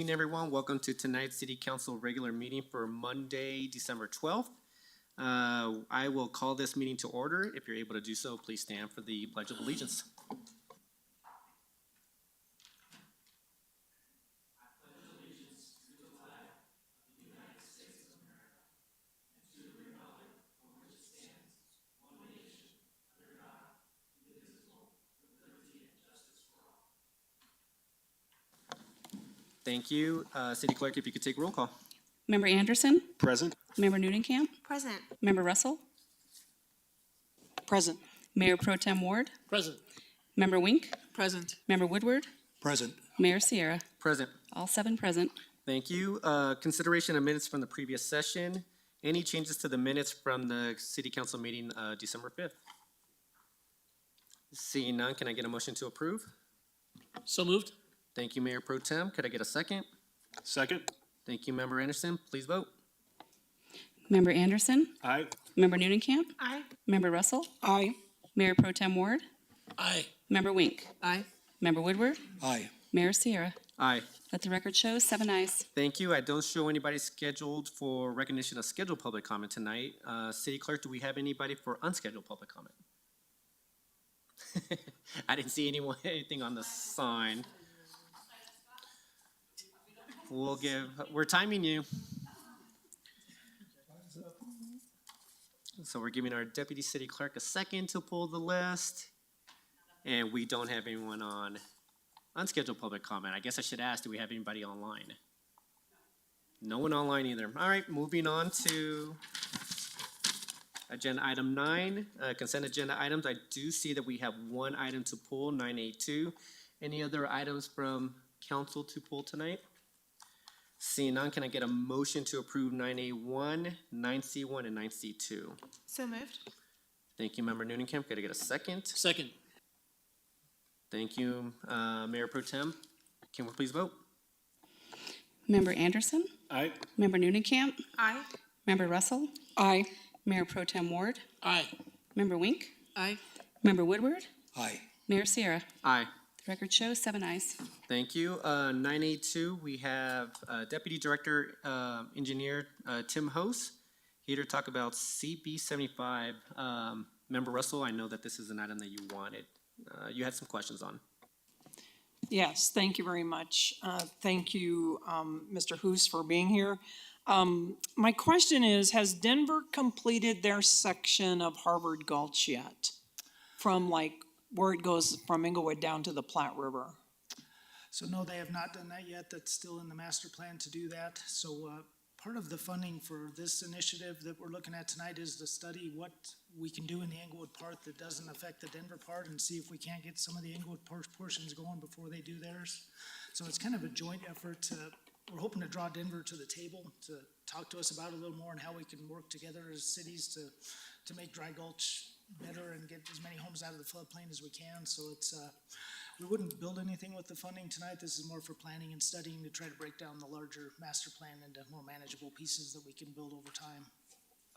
Good evening, everyone. Welcome to tonight's City Council regular meeting for Monday, December 12th. I will call this meeting to order. If you're able to do so, please stand for the Pledge of Allegiance. Thank you. City Clerk, if you could take roll call. Member Anderson? Present. Member Nudenkamp? Present. Member Russell? Present. Mayor Pro Tem Ward? Present. Member Wink? Present. Member Woodward? Present. Mayor Sierra? Present. All 7 present. Thank you. Consideration of minutes from the previous session. Any changes to the minutes from the City Council meeting December 5th? Seeing none, can I get a motion to approve? So moved. Thank you, Mayor Pro Tem. Could I get a second? Second. Thank you, Member Anderson. Please vote. Member Anderson? Aye. Member Nudenkamp? Aye. Member Russell? Aye. Mayor Pro Tem Ward? Aye. Member Wink? Aye. Member Woodward? Aye. Mayor Sierra? Aye. Let the record show 7 ayes. Thank you. I don't show anybody scheduled for recognition of scheduled public comment tonight. City Clerk, do we have anybody for unscheduled public comment? I didn't see anything on the sign. We're timing you. So we're giving our Deputy City Clerk a second to pull the list. And we don't have anyone on unscheduled public comment. I guess I should ask, do we have anybody online? No one online either. All right, moving on to agenda item 9, consent agenda items. I do see that we have one item to pull, 9A2. Any other items from council to pull tonight? Seeing none, can I get a motion to approve 9A1, 9C1, and 9C2? So moved. Thank you, Member Nudenkamp. Could I get a second? Second. Thank you, Mayor Pro Tem. Can we please vote? Member Anderson? Aye. Member Nudenkamp? Aye. Member Russell? Aye. Mayor Pro Tem Ward? Aye. Member Wink? Aye. Member Woodward? Aye. Mayor Sierra? Aye. The record shows 7 ayes. Thank you. 9A2, we have Deputy Director Engineer Tim Hose here to talk about CB 75. Member Russell, I know that this is an item that you wanted. You had some questions on. Yes, thank you very much. Thank you, Mr. Hoos, for being here. My question is, has Denver completed their section of Harvard Gulch yet? From like where it goes from Englewood down to the Platte River? So no, they have not done that yet. That's still in the master plan to do that. So part of the funding for this initiative that we're looking at tonight is to study what we can do in the Englewood part that doesn't affect the Denver part and see if we can't get some of the Englewood portions going before they do theirs. So it's kind of a joint effort. We're hoping to draw Denver to the table to talk to us about it a little more and how we can work together as cities to make Dry Gulch better and get as many homes out of the floodplain as we can. So it's we wouldn't build anything with the funding tonight. This is more for planning and studying to try to break down the larger master plan into more manageable pieces that we can build over time.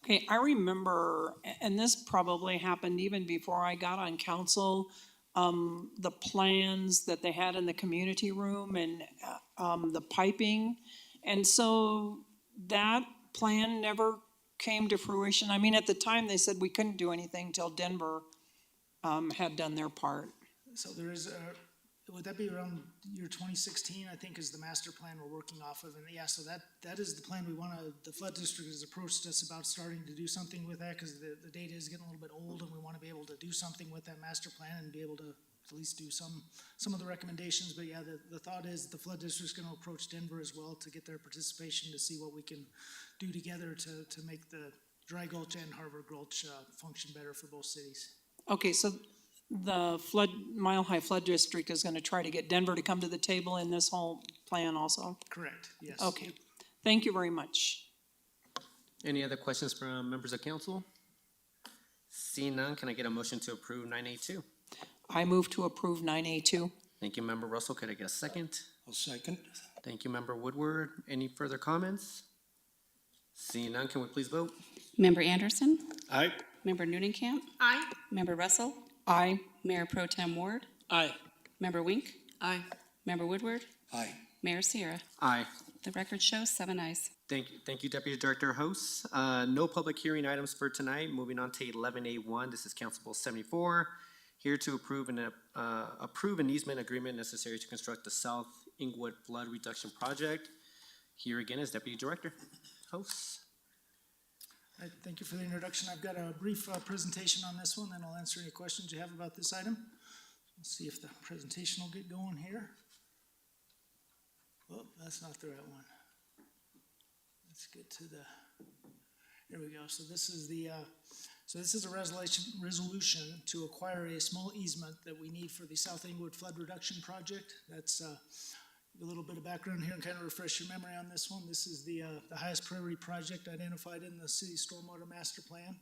Okay, I remember, and this probably happened even before I got on council, the plans that they had in the community room and the piping. And so that plan never came to fruition. I mean, at the time they said we couldn't do anything till Denver had done their part. So there is would that be around year 2016, I think, is the master plan we're working off of. And yeah, so that is the plan we want to, the flood district has approached us about starting to do something with that because the data is getting a little bit old and we want to be able to do something with that master plan and be able to at least do some of the recommendations. But yeah, the thought is the flood district's going to approach Denver as well to get their participation to see what we can do together to make the Dry Gulch and Harvard Gulch function better for both cities. Okay, so the Mile High Flood District is going to try to get Denver to come to the table in this whole plan also? Correct, yes. Okay, thank you very much. Any other questions from members of council? Seeing none, can I get a motion to approve 9A2? I move to approve 9A2. Thank you, Member Russell. Could I get a second? I'll second. Thank you, Member Woodward. Any further comments? Seeing none, can we please vote? Member Anderson? Aye. Member Nudenkamp? Aye. Member Russell? Aye. Mayor Pro Tem Ward? Aye. Member Wink? Aye. Member Woodward? Aye. Mayor Sierra. Aye. The record shows 7 ayes. Thank you, Deputy Director Host. No public hearing items for tonight. Moving on to 11A1, this is Council Bill 74. Here to approve an easement agreement necessary to construct the South Englewood Flood Reduction Project. Here again is Deputy Director Host. Thank you for the introduction. I've got a brief presentation on this one, and I'll answer any questions you have about this item. Let's see if the presentation will get going here. Oh, that's not the right one. Let's get to the, here we go. So this is a resolution to acquire a small easement that we need for the South Englewood Flood Reduction Project. That's a little bit of background here and kind of refresh your memory on this one. This is the highest priority project identified in the city stormwater master plan.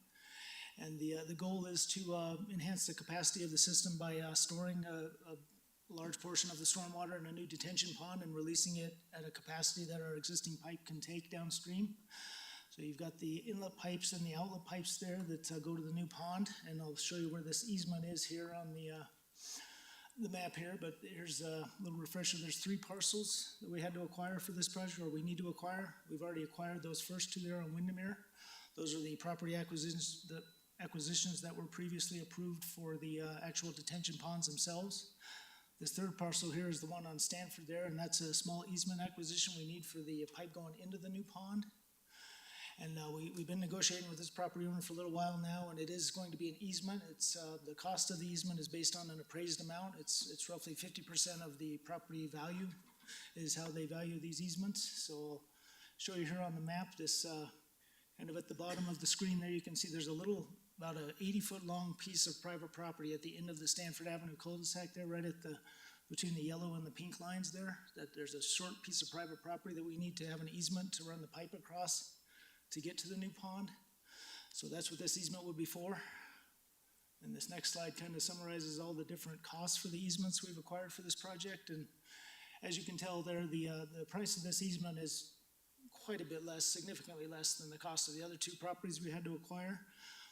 And the goal is to enhance the capacity of the system by storing a large portion of the stormwater in a new detention pond and releasing it at a capacity that our existing pipe can take downstream. So you've got the inlet pipes and the outlet pipes there that go to the new pond, and I'll show you where this easement is here on the map here, but here's a little refresher. There's 3 parcels that we had to acquire for this project, or we need to acquire. We've already acquired those first 2 there on Windermere. Those are the property acquisitions that were previously approved for the actual detention ponds themselves. This 3rd parcel here is the one on Stanford there, and that's a small easement acquisition we need for the pipe going into the new pond. And we've been negotiating with this property owner for a little while now, and it is going to be an easement. It's the cost of the easement is based on an appraised amount. It's roughly 50% of the property value is how they value these easements. So I'll show you here on the map. This kind of at the bottom of the screen there, you can see there's about an 80-foot long piece of private property at the end of the Stanford Avenue cul-de-sac there, right at between the yellow and the pink lines there. That there's a short piece of private property that we need to have an easement to run the pipe across to get to the new pond. So that's what this easement would be for. And this next slide kind of summarizes all the different costs for the easements we've acquired for this project. And as you can tell there, the price of this easement is quite a bit less, significantly less than the cost of the other 2 properties we had to acquire.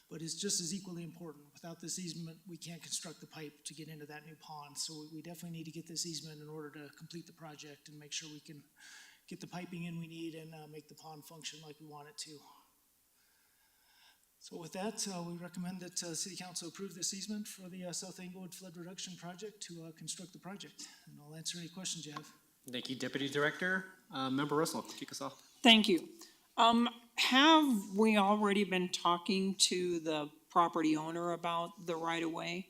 But it's just as equally important. Without this easement, we can't construct the pipe to get into that new pond. So we definitely need to get this easement in order to complete the project and make sure we can get the piping in we need and make the pond function like we want it to. So with that, we recommend that City Council approve this easement for the South Englewood Flood Reduction Project to construct the project. And I'll answer any questions you have. Thank you, Deputy Director. Member Russell, kick us off. Thank you. Have we already been talking to the property owner about the right-of-way?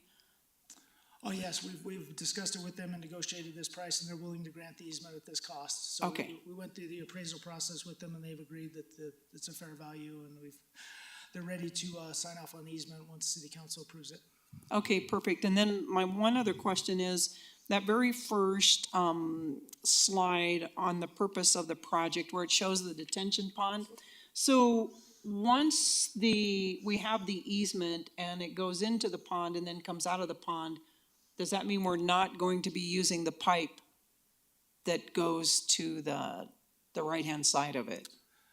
Oh, yes, we've discussed it with them and negotiated this price, and they're willing to grant the easement at this cost. So Okay. we went through the appraisal process with them, and they've agreed that it's a fair value, and they're ready to sign off on the easement once City Council approves it. Okay, perfect. And then my one other question is, that very first slide on the purpose of the project where it shows the detention pond. So once we have the easement and it goes into the pond and then comes out of the pond, does that mean we're not going to be using the pipe that goes to the right-hand side of it?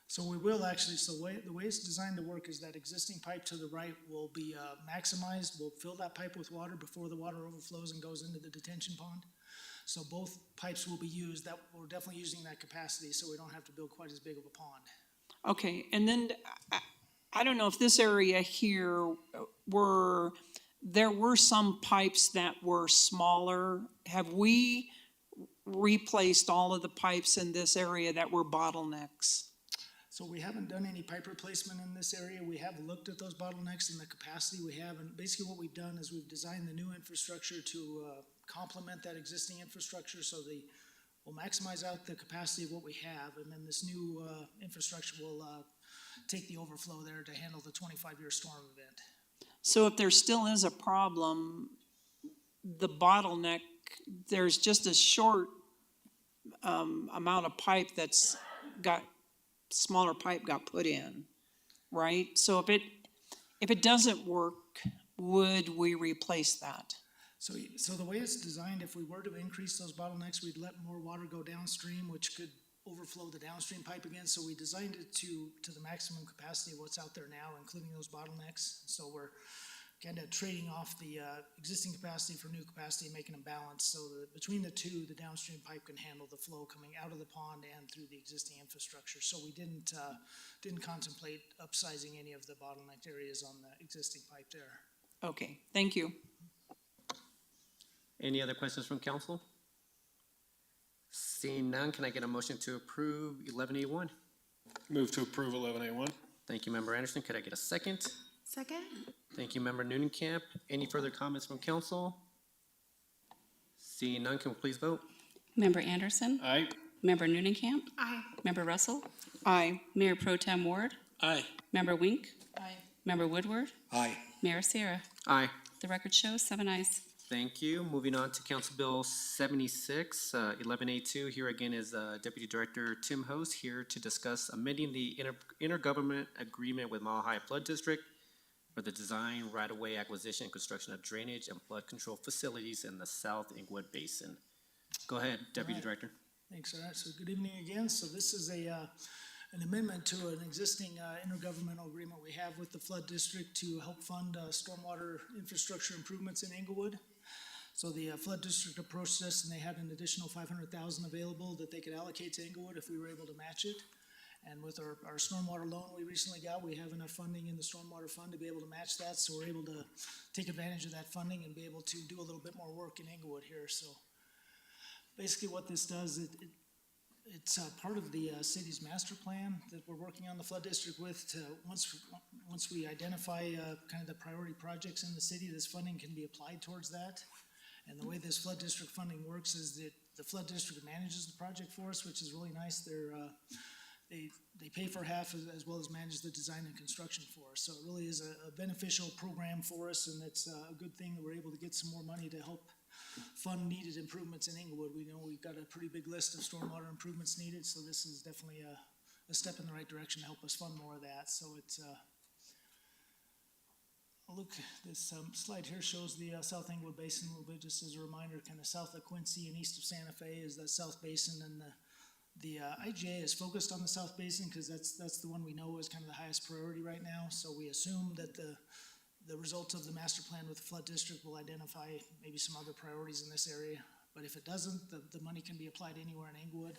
So we will actually, so the way it's designed to work is that existing pipe to the right will be maximized. We'll fill that pipe with water before the water overflows and goes into the detention pond. So both pipes will be used. That we're definitely using that capacity, so we don't have to build quite as big of a pond. Okay, and then I don't know if this area here there were some pipes that were smaller. Have we replaced all of the pipes in this area that were bottlenecks? So we haven't done any pipe replacement in this area. We have looked at those bottlenecks and the capacity we have, and basically what we've done is we've designed the new infrastructure to complement that existing infrastructure, so we'll maximize out the capacity of what we have, and then this new infrastructure will take the overflow there to handle the 25-year storm event. So if there still is a problem, the bottleneck, there's just a short amount of pipe that's got, smaller pipe got put in, right? So if it doesn't work, would we replace that? So the way it's designed, if we were to increase those bottlenecks, we'd let more water go downstream, which could overflow the downstream pipe again. So we designed it to the maximum capacity of what's out there now, including those bottlenecks. So we're kind of trading off the existing capacity for new capacity, making them balanced so that between the two, the downstream pipe can handle the flow coming out of the pond and through the existing infrastructure. So we didn't contemplate upsizing any of the bottlenecked areas on the existing pipe there. Okay, thank you. Any other questions from council? Seeing none, can I get a motion to approve 11A1? Move to approve 11A1. Thank you, Member Anderson. Could I get a second? Second? Thank you, Member Noonan-Camp. Any further comments from council? Seeing none, can we please vote? Member Anderson, Aye. Member Noonan-Camp, Aye. Member Russell, Aye. Mayor Pro Tem Ward, Aye. Member Wink, Aye. Member Woodward, Aye. Mayor Sierra. Aye. The record shows 7 ayes. Thank you. Moving on to Council Bill 76, 11A2. Here again is Deputy Director Tim Host here to discuss amending the intergovernmental agreement with Mile High Flood District for the design, right-of-way acquisition, and construction of drainage and flood control facilities in the South Englewood Basin. Go ahead, Deputy Director. Thanks, all right. So good evening again. So this is an amendment to an existing intergovernmental agreement we have with the flood district to help fund stormwater infrastructure improvements in Englewood. So the flood district approached us and they had an additional $500,000 available that they could allocate to Englewood if we were able to match it. And with our stormwater loan we recently got, we have enough funding in the stormwater fund to be able to match that. So we're able to take advantage of that funding and be able to do a little bit more work in Englewood here. So basically what this does, it's part of the city's master plan that we're working on the flood district with to, once we identify kind of the priority projects in the city, this funding can be applied towards that. And the way this flood district funding works is that the flood district manages the project for us, which is really nice. They pay for half as well as manage the design and construction for us. So it really is a beneficial program for us, and it's a good thing that we're able to get some more money to help fund needed improvements in Englewood. We know we've got a pretty big list of stormwater improvements needed, so this is definitely a step in the right direction to help us fund more of that. So it's look, this slide here shows the South Englewood Basin a little bit, just as a reminder, kind of south of Quincy and east of Santa Fe is that South Basin, and the IGA is focused on the South Basin because that's the one we know is kind of the highest priority right now. So we assume that the results of the master plan with the flood district will identify maybe some other priorities in this area. But if it doesn't, the money can be applied anywhere in Englewood.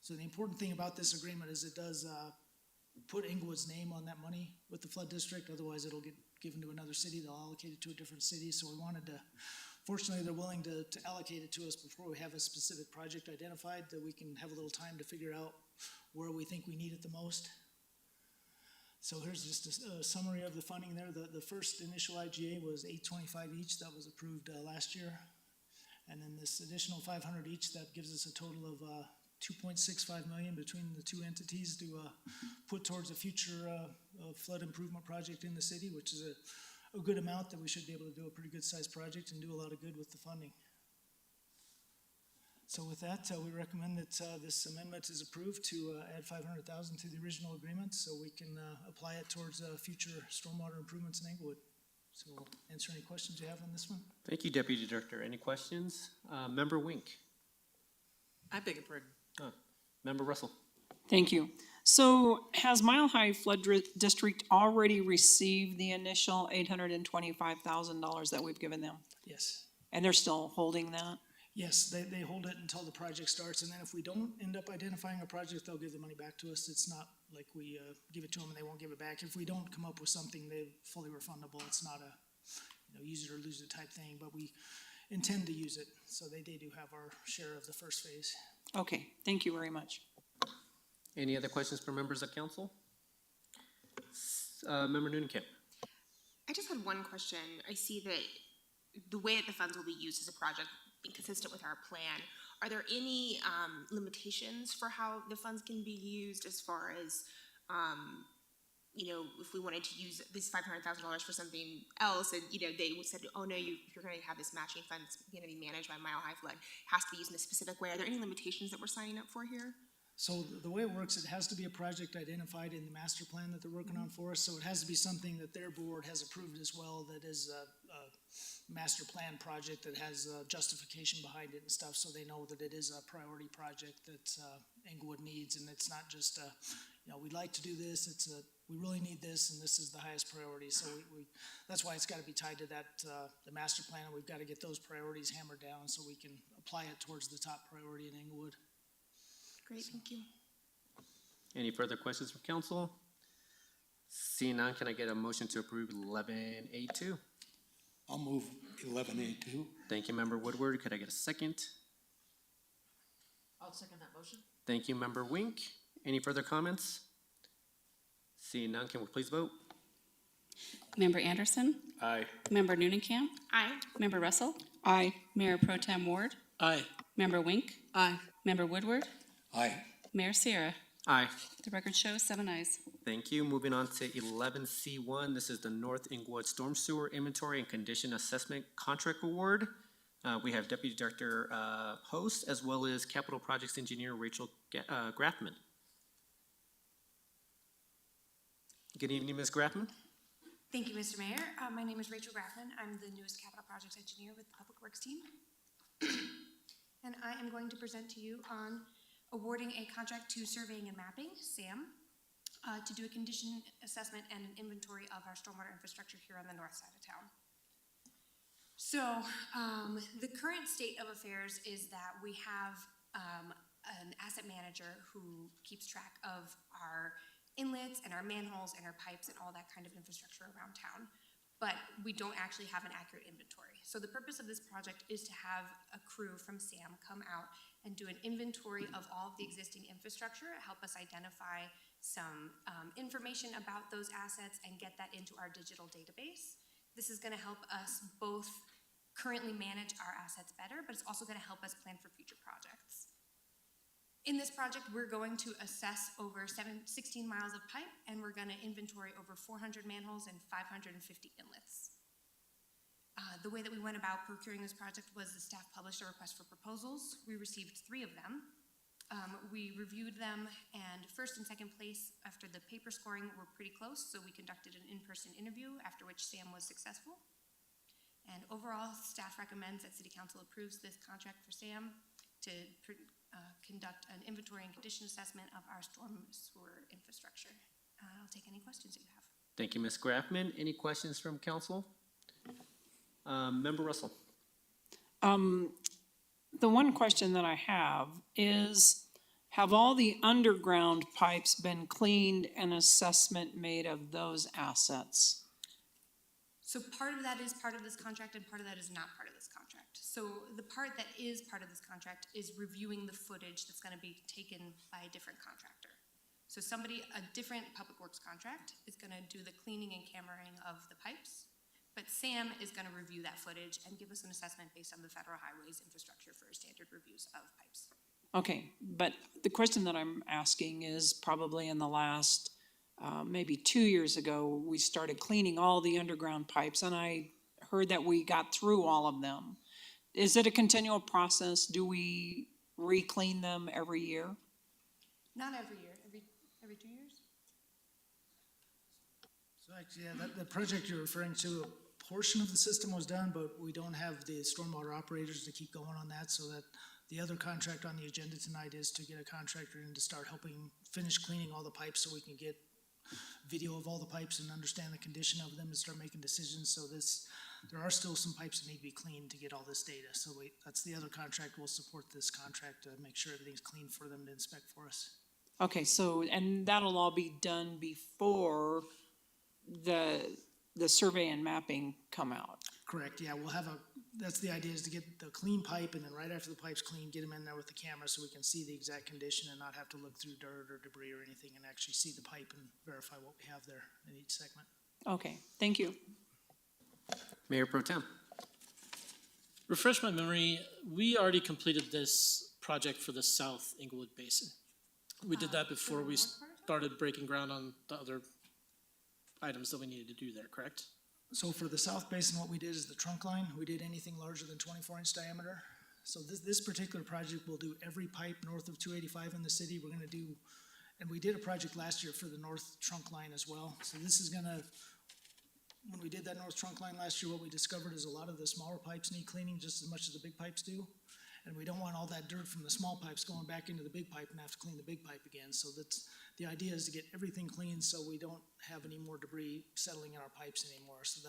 So the important thing about this agreement is it does put Englewood's name on that money with the flood district. Otherwise, it'll get given to another city. They'll allocate it to a different city. So we wanted to, fortunately, they're willing to allocate it to us before we have a specific project identified, that we can have a little time to figure out where we think we need it the most. So here's just a summary of the funding there. The first initial IGA was $825 each. That was approved last year. And then this additional $500 each, that gives us a total of $2.65 million between the two entities to put towards a future flood improvement project in the city, which is a good amount that we should be able to do a pretty good sized project and do a lot of good with the funding. So with that, we recommend that this amendment is approved to add $500,000 to the original agreement so we can apply it towards future stormwater improvements in Englewood. So we'll answer any questions you have on this one. Thank you, Deputy Director. Any questions? Member Wink. I beg your pardon. Member Russell. Thank you. So has Mile High Flood District already received the initial $825,000 that we've given them? Yes. And they're still holding that? Yes, they hold it until the project starts, and then if we don't end up identifying a project, they'll give the money back to us. It's not like we give it to them and they won't give it back. If we don't come up with something, they're fully refundable. It's not a use it or lose it type thing, but we intend to use it. So they do have our share of the first phase. Okay, thank you very much. Any other questions from members of council? Member Noonan-Camp. I just had one question. I see that the way that the funds will be used as a project being consistent with our plan. Are there any limitations for how the funds can be used as far as, if we wanted to use this $500,000 for something else and, they said, oh no, you're going to have this matching fund that's going to be managed by Mile High Flood. It has to be used in a specific way. Are there any limitations that we're signing up for here? So the way it works, it has to be a project identified in the master plan that they're working on for us. So it has to be something that their board has approved as well, that is a master plan project that has justification behind it and stuff, so they know that it is a priority project that Englewood needs, and it's not just we'd like to do this, we really need this, and this is the highest priority, so that's why it's gotta be tied to that, the master plan, and we've gotta get those priorities hammered down so we can apply it towards the top priority in Englewood. Great, thank you. Any further questions from council? Seeing none, can I get a motion to approve 11A2? I'll move 11A2. Thank you, Member Woodward. Could I get a second? I'll second that motion. Thank you, Member Wink. Any further comments? Seeing none, can we please vote? Member Anderson, Aye. Member Newnenkamp, Aye. Member Russell, Aye. Mayor Pro Tem Ward, Aye. Member Wink, Aye. Member Woodward, Aye. Mayor Sierra. Aye. The record shows 7 ayes. Thank you. Moving on to 11C1. This is the North Englewood Storm Sewer Inventory and Condition Assessment Contract Award. We have Deputy Director Host as well as Capital Projects Engineer Rachel Grafman. Good evening, Ms. Grafman. Thank you, Mr. Mayor. My name is Rachel Graffman. I'm the newest Capital Projects Engineer with the Public Works team. And I am going to present to you on awarding a contract to Surveying and Mapping, SAM, to do a condition assessment and an inventory of our stormwater infrastructure here on the north side of town. So the current state of affairs is that we have an asset manager who keeps track of our inlets and our manholes and our pipes and all that kind of infrastructure around town, but we don't actually have an accurate inventory. So the purpose of this project is to have a crew from SAM come out and do an inventory of all of the existing infrastructure, help us identify some information about those assets and get that into our digital database. This is gonna help us both currently manage our assets better, but it's also gonna help us plan for future projects. In this project, we're going to assess over 16 miles of pipe, and we're gonna inventory over 400 manholes and 550 inlets. The way that we went about procuring this project was the staff published a request for proposals. We received 3 of them. We reviewed them, and first and second place after the paper scoring were pretty close, so we conducted an in-person interview, after which Sam was successful. And overall, staff recommends that City Council approves this contract for Sam to conduct an inventory and condition assessment of our storm sewer infrastructure. I'll take any questions that you have. Thank you, Ms. Grafman. Any questions from council? Member Russell. The one question that I have is, have all the underground pipes been cleaned and assessment made of those assets? So part of that is part of this contract and part of that is not part of this contract. So the part that is part of this contract is reviewing the footage that's gonna be taken by a different contractor. So a different public works contract is gonna do the cleaning and cameraing of the pipes, but Sam is gonna review that footage and give us an assessment based on the federal highways infrastructure for standard reviews of pipes. Okay, but the question that I'm asking is probably in the last, maybe 2 years ago, we started cleaning all the underground pipes, and I heard that we got through all of them. Is it a continual process? Do we re-clean them every year? Not every year, every 2 years? So actually, yeah, the project you're referring to, a portion of the system was done, but we don't have the stormwater operators to keep going on that, so that the other contract on the agenda tonight is to get a contractor in to start helping finish cleaning all the pipes so we can get video of all the pipes and understand the condition of them and start making decisions. So there are still some pipes that need to be cleaned to get all this data. So that's the other contract. We'll support this contract to make sure everything's clean for them to inspect for us. Okay, so, and that'll all be done before the survey and mapping come out? Correct, yeah, that's the idea, is to get the clean pipe, and then right after the pipe's clean, get them in there with the camera so we can see the exact condition and not have to look through dirt or debris or anything, and actually see the pipe and verify what we have there in each segment. Okay, thank you. Mayor Pro Tem. Refresh my memory, we already completed this project for the South Englewood Basin. We did that before we started breaking ground on the other items that we needed to do there, correct? So for the South Basin, what we did is the trunk line. We did anything larger than 24-inch diameter. So this particular project will do every pipe north of 285 in the city. We're gonna do, and we did a project last year for the north trunk line as well. So this is gonna, when we did that north trunk line last year, what we discovered is a lot of the smaller pipes need cleaning just as much as the big pipes do. And we don't want all that dirt from the small pipes going back into the big pipe and have to clean the big pipe again. So the idea is to get everything clean so we don't have any more debris settling in our pipes anymore. So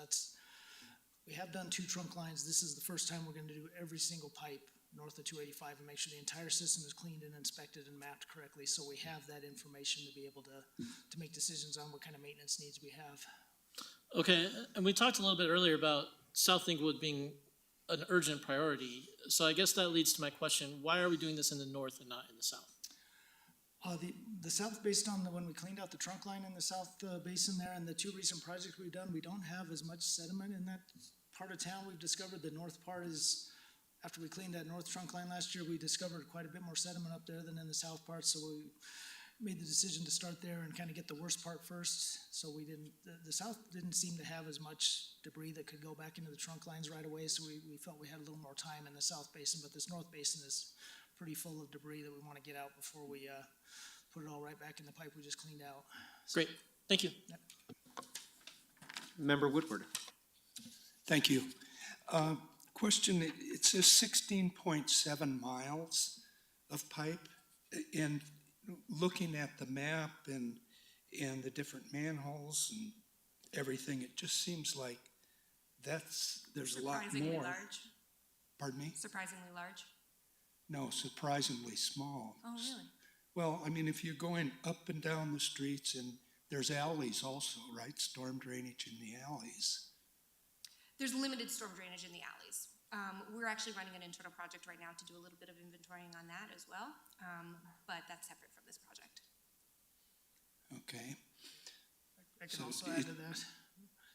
we have done 2 trunk lines. This is the first time we're gonna do every single pipe north of 285 and make sure the entire system is cleaned and inspected and mapped correctly. So we have that information to be able to make decisions on what kind of maintenance needs we have. Okay, and we talked a little bit earlier about South Inglewood being an urgent priority. So I guess that leads to my question, why are we doing this in the north and not in the south? The south, based on when we cleaned out the trunk line in the south basin there and the 2 recent projects we've done, we don't have as much sediment in that part of town. We've discovered the north part is, after we cleaned that north trunk line last year, we discovered quite a bit more sediment up there than in the south part, so we made the decision to start there and kind of get the worst part first. So the south didn't seem to have as much debris that could go back into the trunk lines right away, so we felt we had a little more time in the south basin, but this north basin is pretty full of debris that we want to get out before we put it all right back in the pipe we just cleaned out. So, Great, thank you. Member Woodward. Thank you. Question, it says 16.7 miles of pipe, and looking at the map and the different manholes and everything, it just seems like there's a lot Surprisingly more. large, Pardon me? surprisingly large. No, surprisingly small. Oh, really? Well, I mean, if you're going up and down the streets, and there's alleys also, right? Storm drainage in the alleys. There's limited storm drainage in the alleys. We're actually running an internal project right now to do a little bit of inventorying on that as well, but that's separate from this project. Okay. I can So also add to that.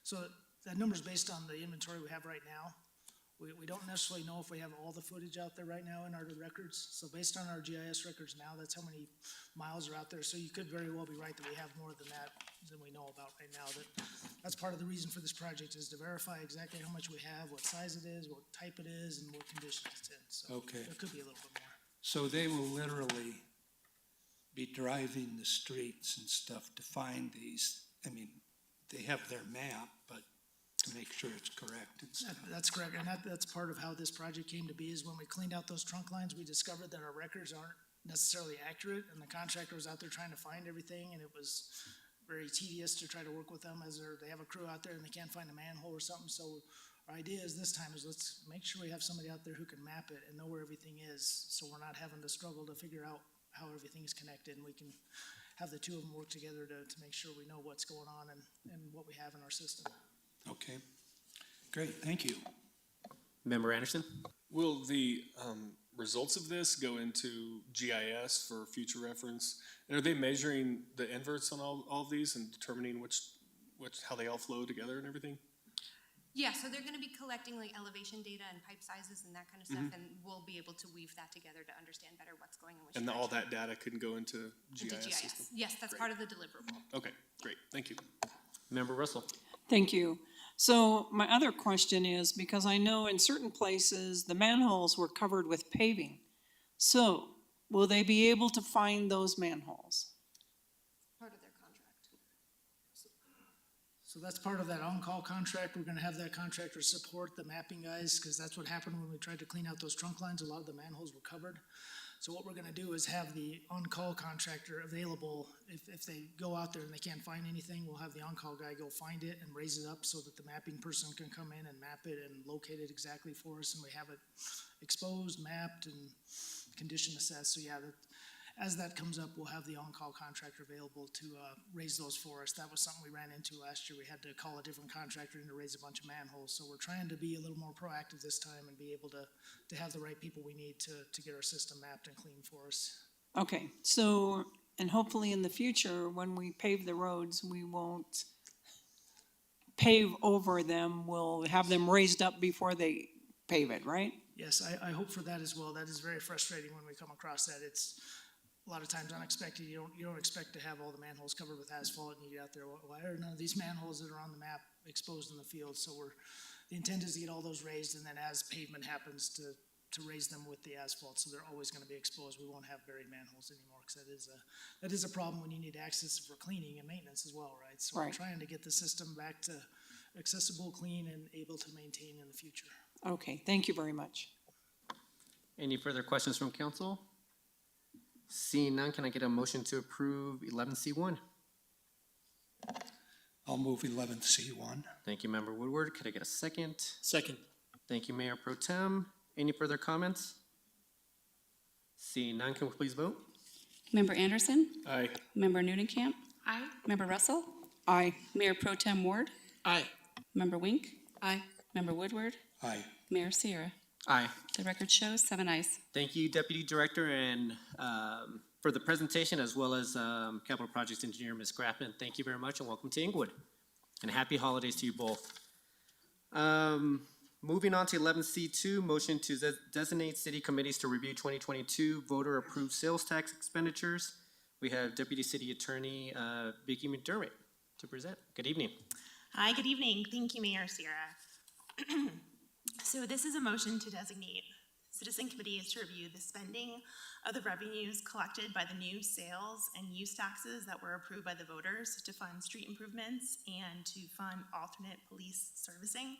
So that number's based on the inventory we have right now. We don't necessarily know if we have all the footage out there right now in our records. So based on our GIS records now, that's how many miles are out there. So you could very well be right that we have more than that than we know about right now. That's part of the reason for this project, is to verify exactly how much we have, what size it is, what type it is, and what condition it's in. So Okay. there could be a little bit more. So they will literally be driving the streets and stuff to find these. I mean, they have their map, but to make sure it's correct and stuff. That's correct, and that's part of how this project came to be, is when we cleaned out those trunk lines, we discovered that our records aren't necessarily accurate, and the contractor was out there trying to find everything, and it was very tedious to try to work with them as they have a crew out there and they can't find a manhole or something. So our idea is this time is let's make sure we have somebody out there who can map it and know where everything is, so we're not having to struggle to figure out how everything is connected, and we can have the 2 of them work together to make sure we know what's going on and what we have in our system. Okay. Great, thank you. Member Anderson. Will the results of this go into GIS for future reference? And are they measuring the inverts on all of these and determining how they all flow together and everything? Yeah, so they're gonna be collecting like elevation data and pipe sizes and that kind of stuff, and we'll be able to weave that together to understand better what's going in which And all direction. that data can go into Into GIS system? Yes, that's Great. part of the deliverable. Okay, great, thank you. Member Russell. Thank you. So my other question is, because I know in certain places, the manholes were covered with paving. So will they be able to find those manholes? Part of their contract. So that's part of that on-call contract. We're gonna have that contractor support the mapping guys, because that's what happened when we tried to clean out those trunk lines. A lot of the manholes were covered. So what we're gonna do is have the on-call contractor available. If they go out there and they can't find anything, we'll have the on-call guy go find it and raise it up so that the mapping person can come in and map it and locate it exactly for us, and we have it exposed, mapped, and condition assessed. So yeah, as that comes up, we'll have the on-call contractor available to raise those for us. That was something we ran into last year. We had to call a different contractor in to raise a bunch of manholes. So we're trying to be a little more proactive this time and be able to have the right people we need to get our system mapped and clean for us. Okay, so, and hopefully in the future, when we pave the roads, we won't pave over them. We'll have them raised up before they pave it, right? Yes, I hope for that as well. That is very frustrating when we come across that. It's a lot of times unexpected. You don't expect to have all the manholes covered with asphalt, and you get out there, why are none of these manholes that are on the map exposed in the field? So the intent is to get all those raised, and then as pavement happens, to raise them with the asphalt, so they're always gonna be exposed. We won't have buried manholes anymore, because that is a problem when you need access for cleaning and maintenance as well, right? So we're Right. trying to get the system back to accessible, clean, and able to maintain in the future. Okay, thank you very much. Any further questions from council? Seeing none, can I get a motion to approve 11C1? I'll move 11C1. Thank you, Member Woodward. Could I get a second? Second. Thank you, Mayor Pro Tem. Any further comments? Seeing none, can we please vote? Member Anderson, Aye. Member Nudenkamp, Aye. Member Russell, Aye. Mayor Pro Tem Ward, Aye. Member Wink, Aye. Member Woodward, Aye. Mayor Sierra. Aye. The record shows 7 ayes. Thank you, Deputy Director, and for the presentation, as well as Capital Projects Engineer, Ms. Graffman. Thank you very much, and welcome to Englewood. And happy holidays to you both. Moving on to 11C2, motion to designate city committees to review 2022 voter-approved sales tax expenditures. We have Deputy City Attorney Vicki McDermott to present. Good evening. Hi, good evening. Thank you, Mayor Sierra. So this is a motion to designate citizen committees to review the spending of the revenues collected by the new sales and use taxes that were approved by the voters to fund street improvements and to fund alternate police servicing.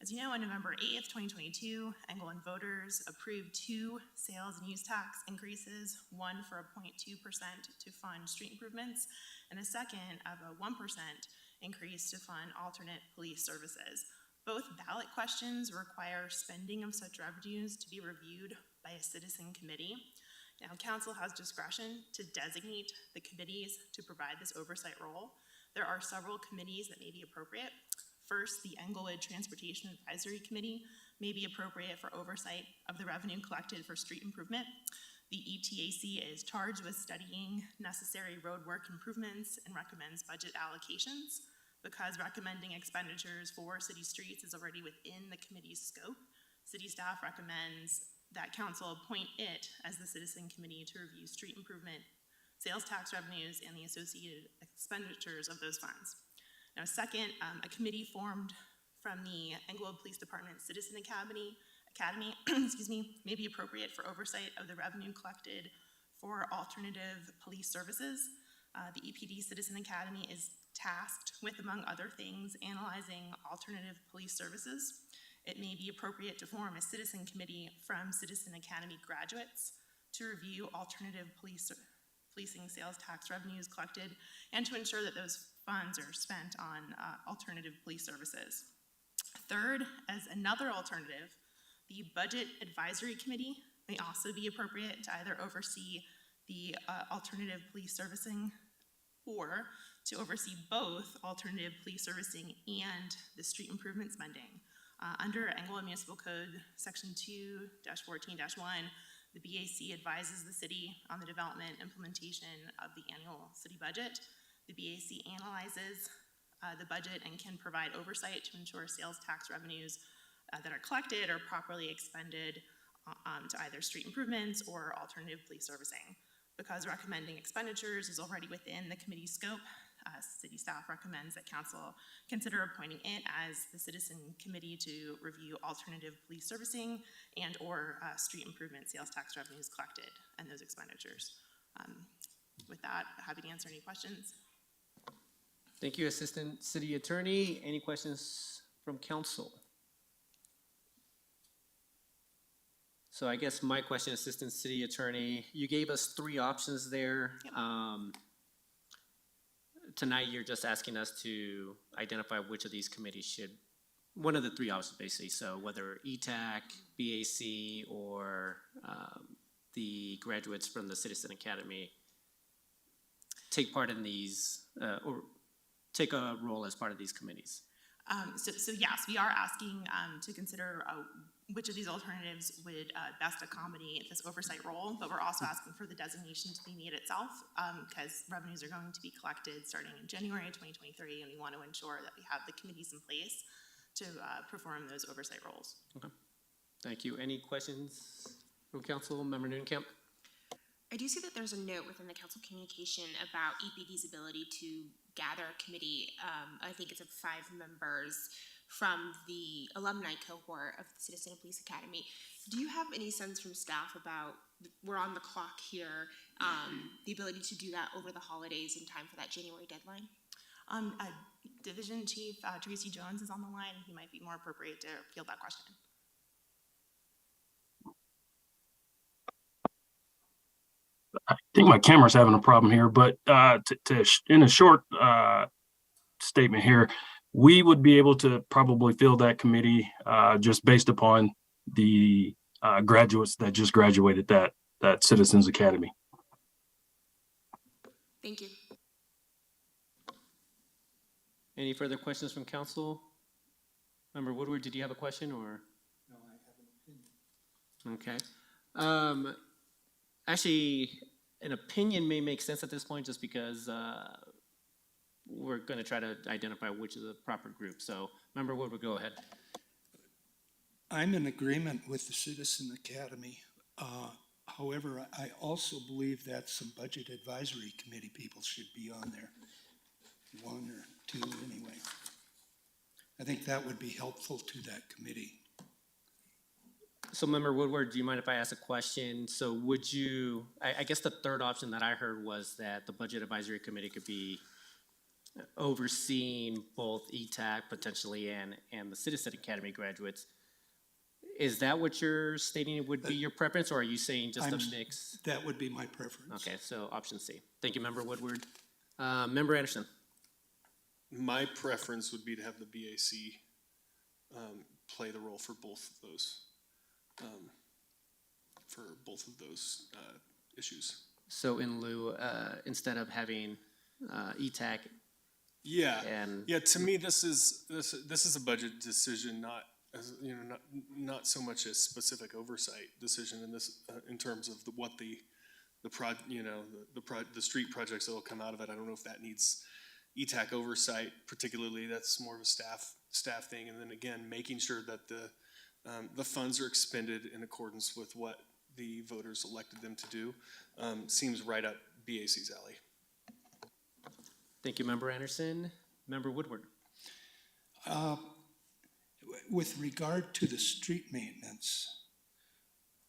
As you know, on November 8th, 2022, Englewood voters approved 2 sales and use tax increases, one for a 0.2% to fund street improvements, and a second of a 1% increase to fund alternate police services. Both ballot questions require spending of such revenues to be reviewed by a citizen committee. Now, council has discretion to designate the committees to provide this oversight role. There are several committees that may be appropriate. First, the Englewood Transportation Advisory Committee may be appropriate for oversight of the revenue collected for street improvement. The ETAC is charged with studying necessary roadwork improvements and recommends budget allocations. Because recommending expenditures for city streets is already within the committee's scope, city staff recommends that council appoint it as the citizen committee to review street improvement, sales tax revenues, and the associated expenditures of those funds. Now, second, a committee formed from the Englewood Police Department Citizen Academy may be appropriate for oversight of the revenue collected for alternative police services. The EPD Citizen Academy is tasked with, among other things, analyzing alternative police services. It may be appropriate to form a citizen committee from Citizen Academy graduates to review alternative policing sales tax revenues collected and to ensure that those funds are spent on alternative police services. Third, as another alternative, the Budget Advisory Committee may also be appropriate to either oversee the alternative police servicing or to oversee both alternative police servicing and the street improvement spending. Under Englewood Municipal Code, Section 2-14-1, the BAC advises the city on the development and implementation of the annual city budget. The BAC analyzes the budget and can provide oversight to ensure sales tax revenues that are collected are properly expended to either street improvements or alternative police servicing. Because recommending expenditures is already within the committee's scope, city staff recommends that council consider appointing it as the citizen committee to review alternative police servicing and or street improvement sales tax revenues collected and those expenditures. With that, happy to answer any questions. Thank you, Assistant City Attorney. Any questions from council? So I guess my question, Assistant City Attorney, you gave us 3 options there. Yep. Tonight, you're just asking us to identify which of these committees should, one of the 3 options basically, so whether ETAC, BAC, or the graduates from the Citizen Academy take part in these, or take a role as part of these committees. So yes, we are asking to consider which of these alternatives would best accommodate this oversight role, but we're also asking for the designation to be made itself because revenues are going to be collected starting in January 2023, and we want to ensure that we have the committees in place to perform those oversight roles. Okay, thank you. Any questions from council? Member Nudenkamp? I do see that there's a note within the council communication about EPD's ability to gather a committee. I think it's of 5 members from the alumni cohort of the Citizen Police Academy. Do you have any sense from staff about, we're on the clock here, the ability to do that over the holidays in time for that January deadline? Division Chief Tracy Jones is on the line. He might be more appropriate to field that question. I think my camera's having a problem here, but in a short statement here, we would be able to probably fill that committee just based upon the graduates that just graduated that Citizens Academy. Thank you. Any further questions from council? Member Woodward, did you have a question or? No, I have an opinion. Okay. Actually, an opinion may make sense at this point just because we're going to try to identify which is the proper group. So, Member Woodward, go ahead. I'm in agreement with the Citizen Academy. However, I also believe that some budget advisory committee people should be on there. One or two anyway. I think that would be helpful to that committee. So, Member Woodward, do you mind if I ask a question? So would you, I guess the third option that I heard was that the Budget Advisory Committee could be overseeing both ETAC potentially and the Citizen Academy graduates. Is that what you're stating would be your preference, or are you saying just a mix? That would be my preference. Okay, so option C. Thank you, Member Woodward. Member Anderson. My preference would be to have the BAC play the role for both of those, issues. So in lieu, instead of having ETAC. Yeah, And yeah. To me, this is a budget decision, not as not so much a specific oversight decision in this in terms of the street projects that will come out of it. I don't know if that needs ETAC oversight, particularly. That's more of a staff thing. And then again, making sure that the funds are expended in accordance with what the voters elected them to do seems right up BAC's alley. thank you, Member Anderson. Member Woodward. With regard to the street maintenance,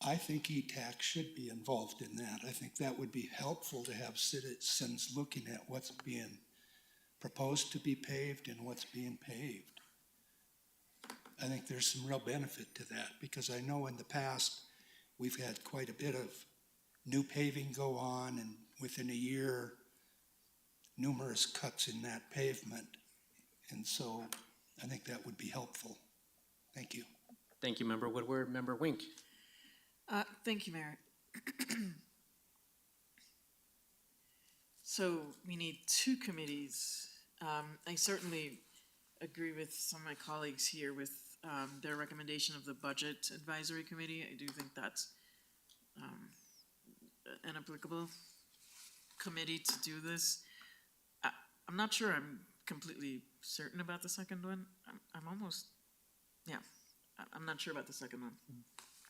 I think ETAC should be involved in that. I think that would be helpful to have citizens looking at what's being proposed to be paved and what's being paved. I think there's some real benefit to that, because I know in the past we've had quite a bit of new paving go on, and within a year, numerous cuts in that pavement. And so I think that would be helpful. Thank you. Thank you, Member Woodward. Member Wink. Thank you, Mayor. So we need two committees. I certainly agree with some of my colleagues here with their recommendation of the Budget Advisory Committee. I do think that's an applicable committee to do this. I'm not sure I'm completely certain about the second one. I'm almost, yeah, I'm not sure about the second one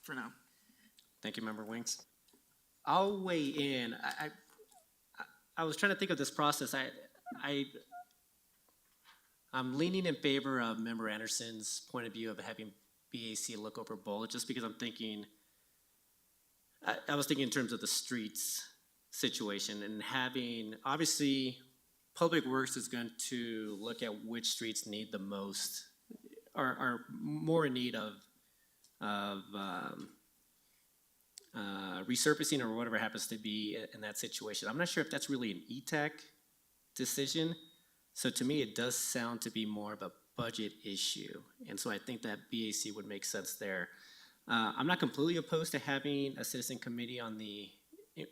for now. Thank you, Member Winks. I'll weigh in. I was trying to think of this process. I'm leaning in favor of Member Anderson's point of view of having BAC look over both, just because I'm thinking, I was thinking in terms of the streets situation and having, obviously, Public Works is going to look at which streets need the most, are more in need of resurfacing or whatever happens to be in that situation. I'm not sure if that's really an ETAC decision. So to me, it does sound to be more of a budget issue. And so I think that BAC would make sense there. I'm not completely opposed to having a citizen committee on the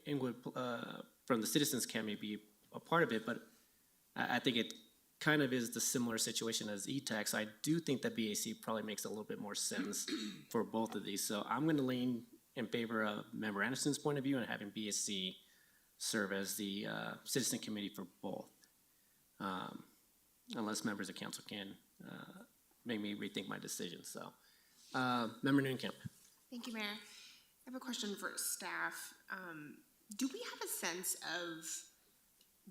Englewood, from the Citizens Academy be a part of it, but I think it kind of is the similar situation as ETAC. So I do think that BAC probably makes a little bit more sense for both of these. So I'm going to lean in favor of Member Anderson's point of view and having BAC serve as the citizen committee for both. Unless members of council can make me rethink my decision. So, Member Newcamp. Thank you, Mayor. I have a question for staff. Do we have a sense of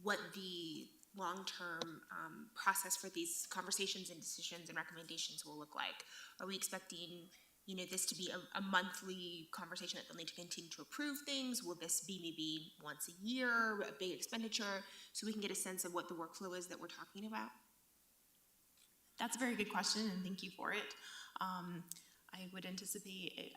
what the long-term process for these conversations and decisions and recommendations will look like? Are we expecting, this to be a monthly conversation that they'll need to continue to approve things? Will this be maybe once a year, a big expenditure, so we can get a sense of what the workflow is that we're talking about? That's a very good question, and thank you for it. I would anticipate,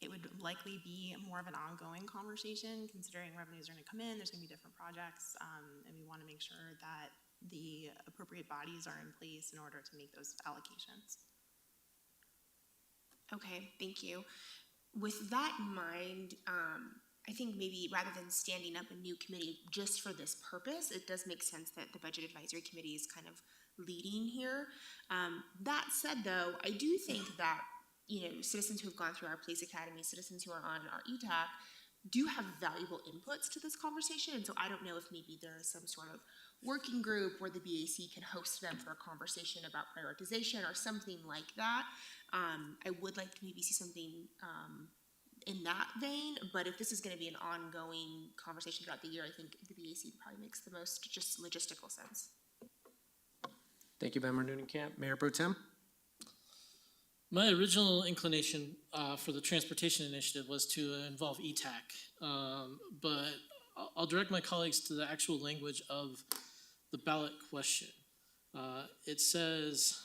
it would likely be more of an ongoing conversation, considering revenues are gonna come in, there's gonna be different projects, and we wanna make sure that the appropriate bodies are in place in order to make those allocations. Okay, thank you. With that in mind, I think maybe rather than standing up a new committee just for this purpose, it does make sense that the Budget Advisory Committee is kind of leading here. That said, though, I do think that, citizens who have gone through our Police Academy, citizens who are on our ETAC, do have valuable inputs to this conversation, and so I don't know if maybe there is some sort of working group where the BAC can host them for a conversation about prioritization or something like that. I would like to maybe see something in that vein, but if this is going to be an ongoing conversation throughout the year, I think the BAC probably makes the most just logistical sense. Thank you, Member Camp. Mayor Pro Tem? My original inclination for the transportation initiative was to involve ETAC, but I'll direct my colleagues to the actual language of the ballot question. It says,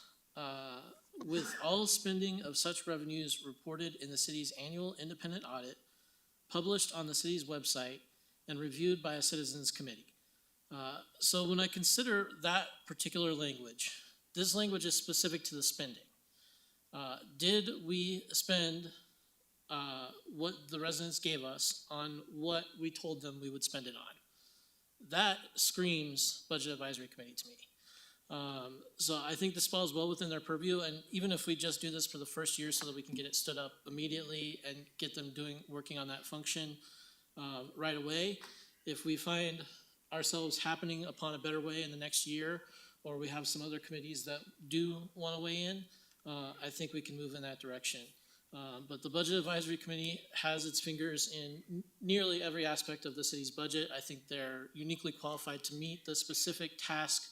with all spending of such revenues reported in the city's annual independent audit, published on the city's website, and reviewed by a citizens committee. So when I consider that particular language, this language is specific to the spending. Did we spend what the residents gave us on what we told them we would spend it on? That screams Budget Advisory Committee to me. So I think this falls well within their purview, and even if we just do this for the first year so that we can get it stood up immediately and get them working on that function right away, if we find ourselves happening upon a better way in the next year, or we have some other committees that do want to weigh in, I think we can move in that direction. But the Budget Advisory Committee has its fingers in nearly every aspect of the city's budget. I think they're uniquely qualified to meet the specific task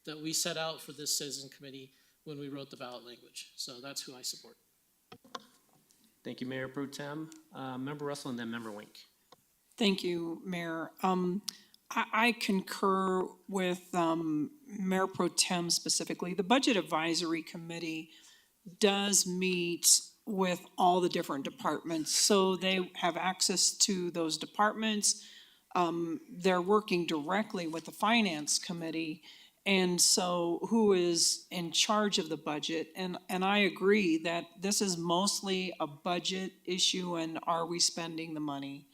that we set out for this citizen committee when we wrote the ballot language. So that's who I support. Thank you, Mayor Pro Tem. Member Russell and then Member Wink. Thank you, Mayor. I concur with Mayor Pro Tem specifically. The Budget Advisory Committee does meet with all the different departments, so they have access to those departments. They're working directly with the Finance Committee, and so who is in charge of the budget? And I agree that this is mostly a budget issue, and are we spending the money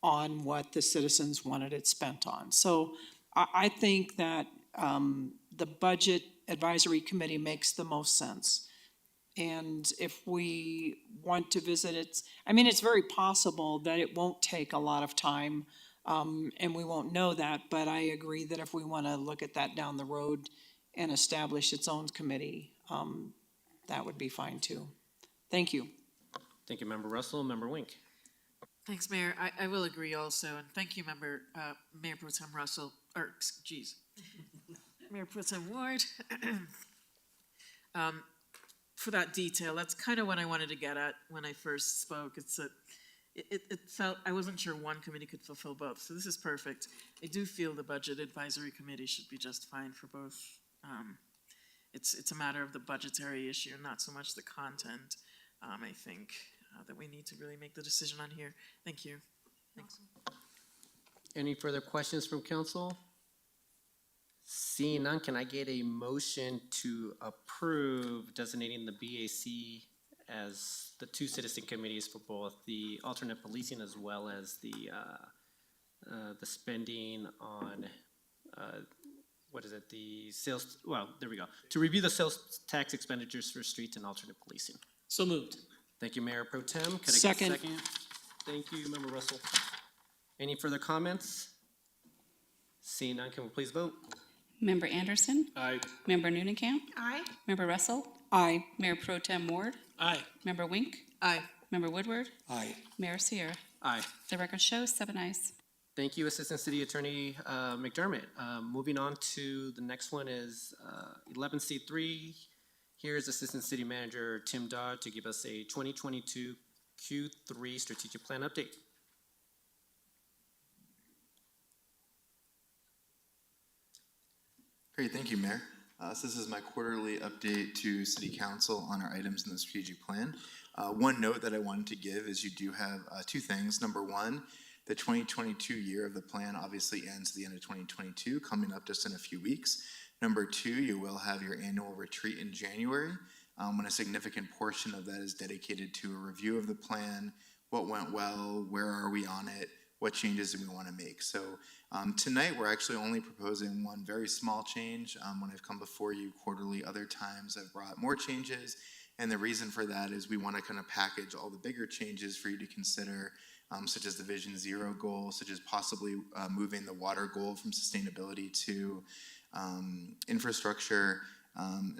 on what the citizens wanted it spent on? So I think that the Budget Advisory Committee makes the most sense. And if we want to visit it, it's very possible that it won't take a lot of time, and we won't know that, but I agree that if we want to look at that down the road and establish its own committee, that would be fine too. Thank you. Thank you, Member Russell. Member Wink. Thanks, Mayor. I will agree also, and thank you, Mayor Pro Tem Russell, Mayor Pro Tem Ward, for that detail. That's kind of what I wanted to get at when I first spoke. It felt, I wasn't sure one committee could fulfill both, so this is perfect. I do feel the Budget Advisory Committee should be just fine for both. It's a matter of the budgetary issue, not so much the content. I think that we need to really make the decision on here. Thank you. Thanks. Any further questions from council? Seeing none, can I get a motion to approve designating the BAC as the two citizen committees for both the alternate policing as well as the spending on, the sales, there we go. To review the sales tax expenditures for streets and alternate policing. So moved. Thank you, Mayor Pro Tem. Could I get a Second. second? Thank you, Member Russell. Any further comments? Seeing none, can we please vote? Member Anderson. Aye. Member Camp. Aye. Member Russell. Aye. Mayor Pro Tem Ward. Aye. Member Wink. Aye. Member Woodward. Aye. Mayor Sierra. Aye. The record shows 7 ayes. Thank you, Assistant City Attorney McDermott. Moving on to the next one is 11C3. Here's Assistant City Manager Tim Dodd to give us a 2022 Q3 strategic plan update. Great, thank you, Mayor. So this is my quarterly update to City Council on our items in the strategic plan. One note that I wanted to give is you do have two things. Number one, the 2022 year of the plan obviously ends at the end of 2022, coming up just in a few weeks. Number two, you will have your annual retreat in January, when a significant portion of that is dedicated to a review of the plan, what went well, where are we on it, what changes do we want to make. So tonight we're actually only proposing one very small change. When I've come before you quarterly other times, I've brought more changes, and the reason for that is we want to kind of package all the bigger changes for you to consider, such as the Vision Zero goal, such as possibly moving the water goal from sustainability to infrastructure,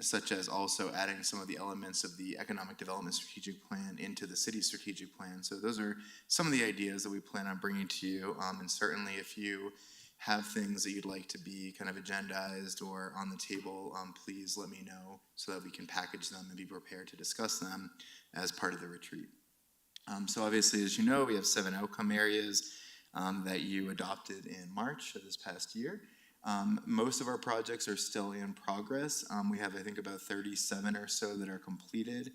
such as also adding some of the elements of the Economic Development Strategic Plan into the city strategic plan. So those are some of the ideas that we plan on bringing to you. And certainly if you have things that you'd like to be kind of agendized or on the table, please let me know so that we can package them and be prepared to discuss them as part of the retreat. So obviously, as you know, we have 7 outcome areas that you adopted in March of this past year. Most of our projects are still in progress. We have, I think, about 37 or so that are completed.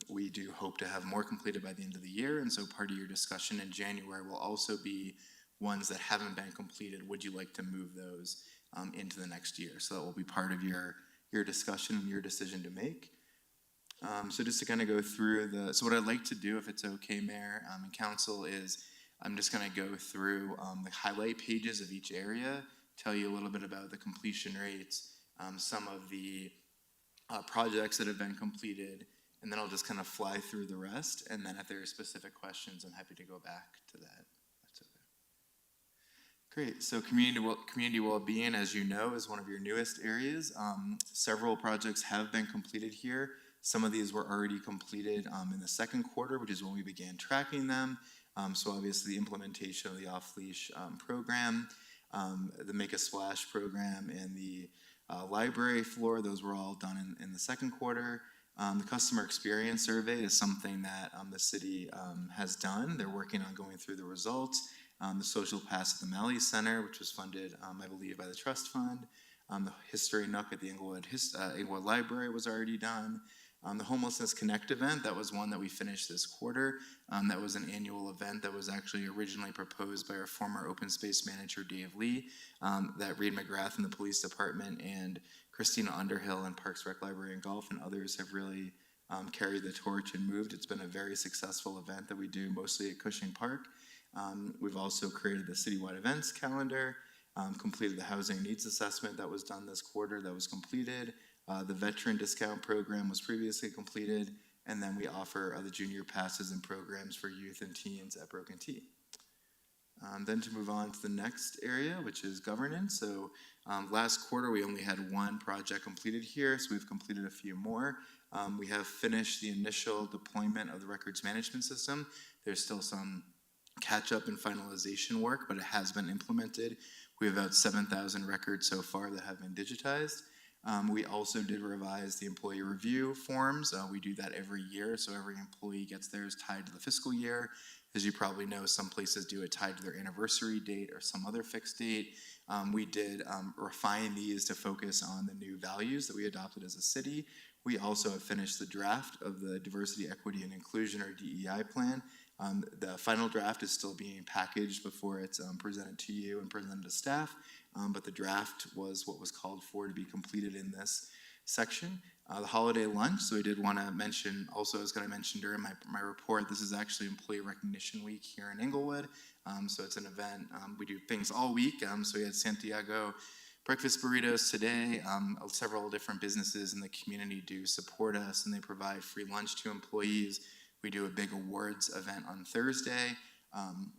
We do hope to have more completed by the end of the year, and so part of your discussion in January will also be ones that haven't been completed. Would you like to move those into the next year? So that will be part of your discussion and your decision to make. So just to kind of go through so what I'd like to do, if it's okay, Mayor and Council, is I'm just going to go through the highlight pages of each area, tell you a little bit about the completion rates, some of the projects that have been completed, and then I'll just kind of fly through the rest, and then if there are specific questions, I'm happy to go back to that. That's okay. Great, so community well-being, as you know, is one of your newest areas. Several projects have been completed here. Some of these were already completed in the second quarter, which is when we began tracking them. So obviously the implementation of the off-leash program, the Make a Splash program, and the library floor, those were all done in the second quarter. The customer experience survey is something that the city has done. They're working on going through the results. The social pass at the Malley Center, which was funded, I believe, by the trust fund. The history nook at the Englewood Library was already done. The Homelessness Connect event, that was one that we finished this quarter. That was an annual event that was actually originally proposed by our former open space manager, Dave Lee, that Reed McGrath in the police department and Christina Underhill in Parks Rec Library and Golf and others have really carried the torch and moved. It's been a very successful event that we do mostly at Cushing Park. We've also created the citywide events calendar, completed the housing needs assessment that was done this quarter, that was completed. The veteran discount program was previously completed, and then we offer the junior passes and programs for youth and teens at Broken T. Then to move on to the next area, which is governance. So last quarter, we only had one project completed here, so we've completed a few more. We have finished the initial deployment of the records management system. There's still some catch-up and finalization work, but it has been implemented. We have about 7,000 records so far that have been digitized. We also did revise the employee review forms. We do that every year, so every employee gets theirs tied to the fiscal year. As you probably know, some places do it tied to their anniversary date or some other fixed date. We did refine these to focus on the new values that we adopted as a city. We also have finished the draft of the Diversity, Equity, and Inclusion, or DEI plan. The final draft is still being packaged before it's presented to you and presented to staff. But the draft was what was called for to be completed in this section. The holiday lunch, so I did want to mention, also as I mentioned during my report, this is actually Employee Recognition Week here in Englewood. So it's an event, we do things all week. So we had Santiago breakfast burritos today. Several different businesses in the community do support us and they provide free lunch to employees. We do a big awards event on Thursday.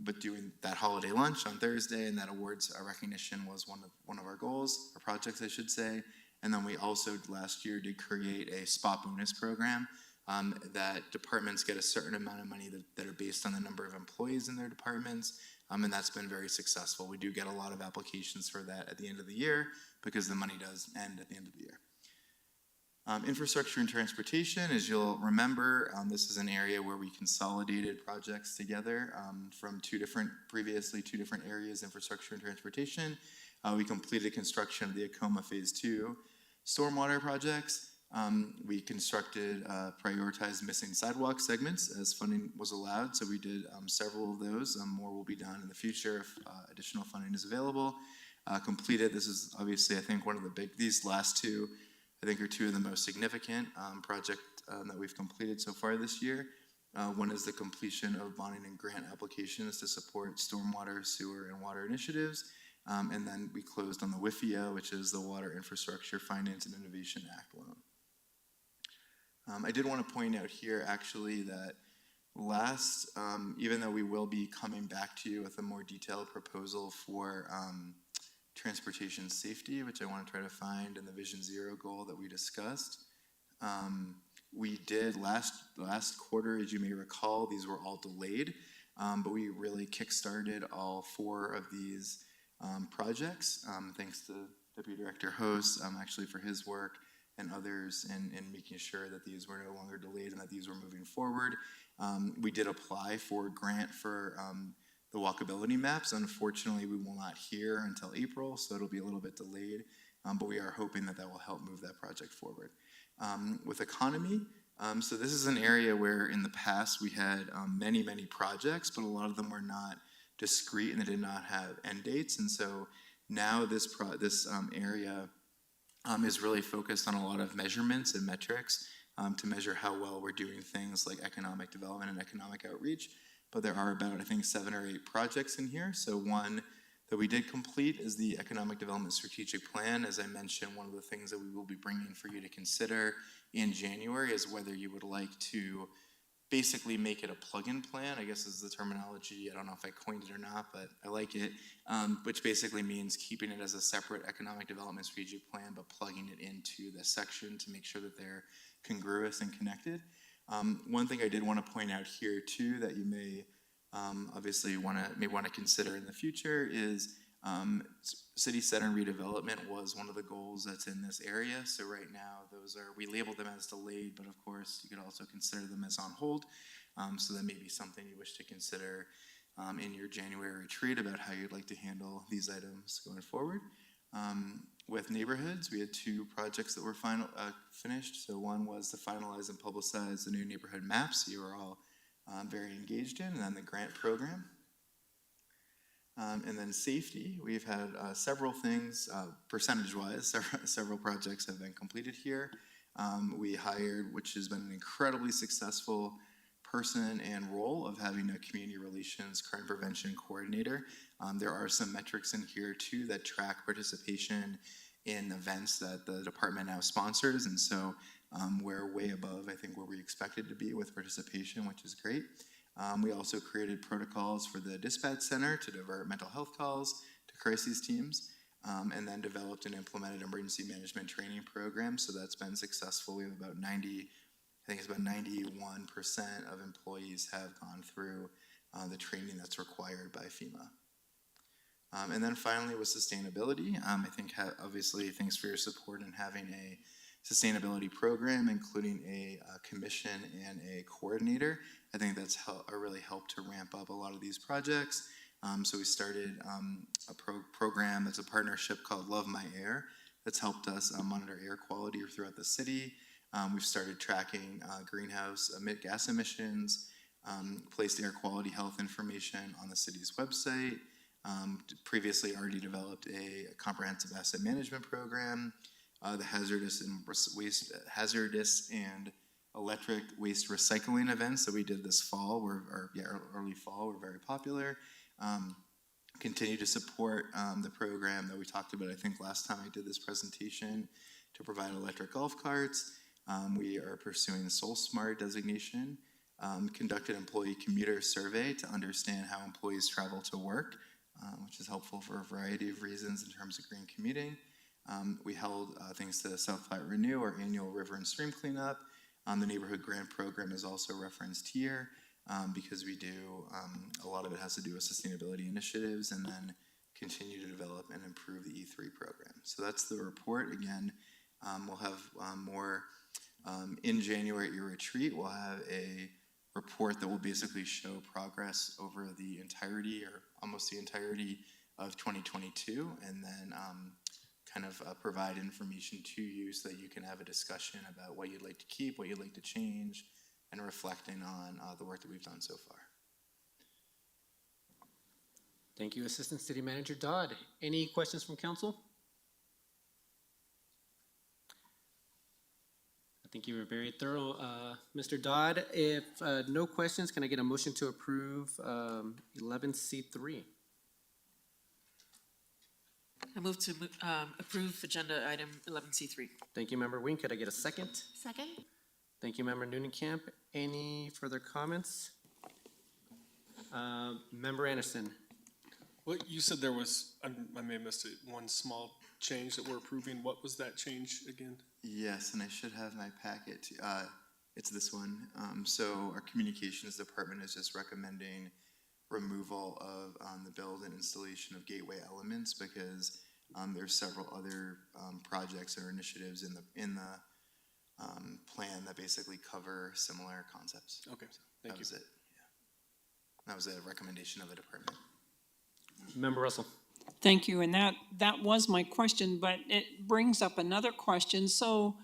But doing that holiday lunch on Thursday and that awards recognition was one of our goals, or projects I should say. And then we also last year did create a spot bonus program that departments get a certain amount of money that are based on the number of employees in their departments. And that's been very successful. We do get a lot of applications for that at the end of the year because the money does end at the end of the year. Infrastructure and transportation, as you'll remember, this is an area where we consolidated projects together from previously two different areas, infrastructure and transportation. We completed construction of the Acoma Phase 2 stormwater projects. We constructed prioritized missing sidewalk segments as funding was allowed, so we did several of those. More will be done in the future if additional funding is available. Completed, this is obviously, I think, one of the these last two, I think, are two of the most significant projects that we've completed so far this year. One is the completion of bonding and grant applications to support stormwater, sewer, and water initiatives. And then we closed on the WIFIA, which is the Water Infrastructure Finance and Innovation Act loan. I did want to point out here actually that even though we will be coming back to you with a more detailed proposal for transportation safety, which I want to try to find in the Vision Zero goal that we discussed, we did last quarter, as you may recall, these were all delayed, but we really kickstarted all 4 of these projects, thanks to Deputy Director Host, actually for his work, and others in making sure that these were no longer delayed and that these were moving forward. We did apply for a grant for the walkability maps. Unfortunately, we will not hear until April, so it'll be a little bit delayed, but we are hoping that will help move that project forward. With economy, so this is an area where in the past we had many projects, but a lot of them were not discrete and they did not have end dates, and so now this area is really focused on a lot of measurements and metrics to measure how well we're doing things like economic development and economic outreach. But there are about, I think, 7 or 8 projects in here. So one that we did complete is the Economic Development Strategic Plan. As I mentioned, one of the things that we will be bringing for you to consider in January is whether you would like to basically make it a plug-in plan, I guess is the terminology. I don't know if I coined it or not, but I like it, which basically means keeping it as a separate economic development strategic plan, but plugging it into the section to make sure that they're congruous and connected. One thing I did want to point out here too that you may obviously want to consider in the future is city center redevelopment was one of the goals that's in this area. So right now we labeled them as delayed, but of course you could also consider them as on hold. So that may be something you wish to consider in your January retreat about how you'd like to handle these items going forward. With neighborhoods, we had 2 projects that were finished. So one was to finalize and publicize the new neighborhood maps you are all very engaged in, and then the grant program. And then safety, we've had several things, percentage-wise, several projects have been completed here. We hired, which has been an incredibly successful person and role of having a community relations crime prevention coordinator. There are some metrics in here too that track participation in events that the department now sponsors, and so we're way above, I think, where we expected to be with participation, which is great. We also created protocols for the dispatch center to divert mental health calls to crises teams, and then developed and implemented emergency management training programs. So that's been successful. We have about 91% of employees have gone through the training that's required by FEMA. And then finally with sustainability, I think obviously thanks for your support in having a sustainability program, including a commission and a coordinator. I think that's really helped to ramp up a lot of these projects. So we started a program that's a partnership called Love My Air that's helped us monitor air quality throughout the city. We've started tracking greenhouse gas emissions, placed air quality health information on the city's website, previously already developed a comprehensive asset management program, the hazardous and electric waste recycling events that we did this fall, early fall, were very popular. Continue to support the program that we talked about, I think last time I did this presentation, to provide electric golf carts. We are pursuing the Soul Smart designation, conducted employee commuter survey to understand how employees travel to work, which is helpful for a variety of reasons in terms of green commuting. We held, thanks to South Platte Renew, our annual river and stream cleanup. The neighborhood grant program is also referenced here because we do, a lot of it has to do with sustainability initiatives, and then continue to develop and improve the E3 program. So that's the report. Again, we'll have more in January at your retreat. We'll have a report that will basically show progress over the entirety or almost the entirety of 2022, and then kind of provide information to you so that you can have a discussion about what you'd like to keep, what you'd like to change, and reflecting on the work that we've done so far. Thank you, Assistant City Manager Dodd. Any questions from council? I think you were very thorough, Mr. Dodd. If no questions, can I get a motion to approve 11C3? I move to approve agenda item 11C3. Thank you, Member Wing. Could I get a second? Second? Thank you, Member Noonenkamp. Any further comments? Member Anderson? Well, you said there was, I may have missed it, one small change that we're approving. What was that change again? Yes, and I should have my packet. It's this one. So our communications department is just recommending removal of the build and installation of gateway elements because there's several other projects or initiatives in the plan that basically cover similar concepts. Okay, So thank that you. was it. Yeah. That was a recommendation of the department. Member Russell? Thank you, and that was my question, but it brings up another question. So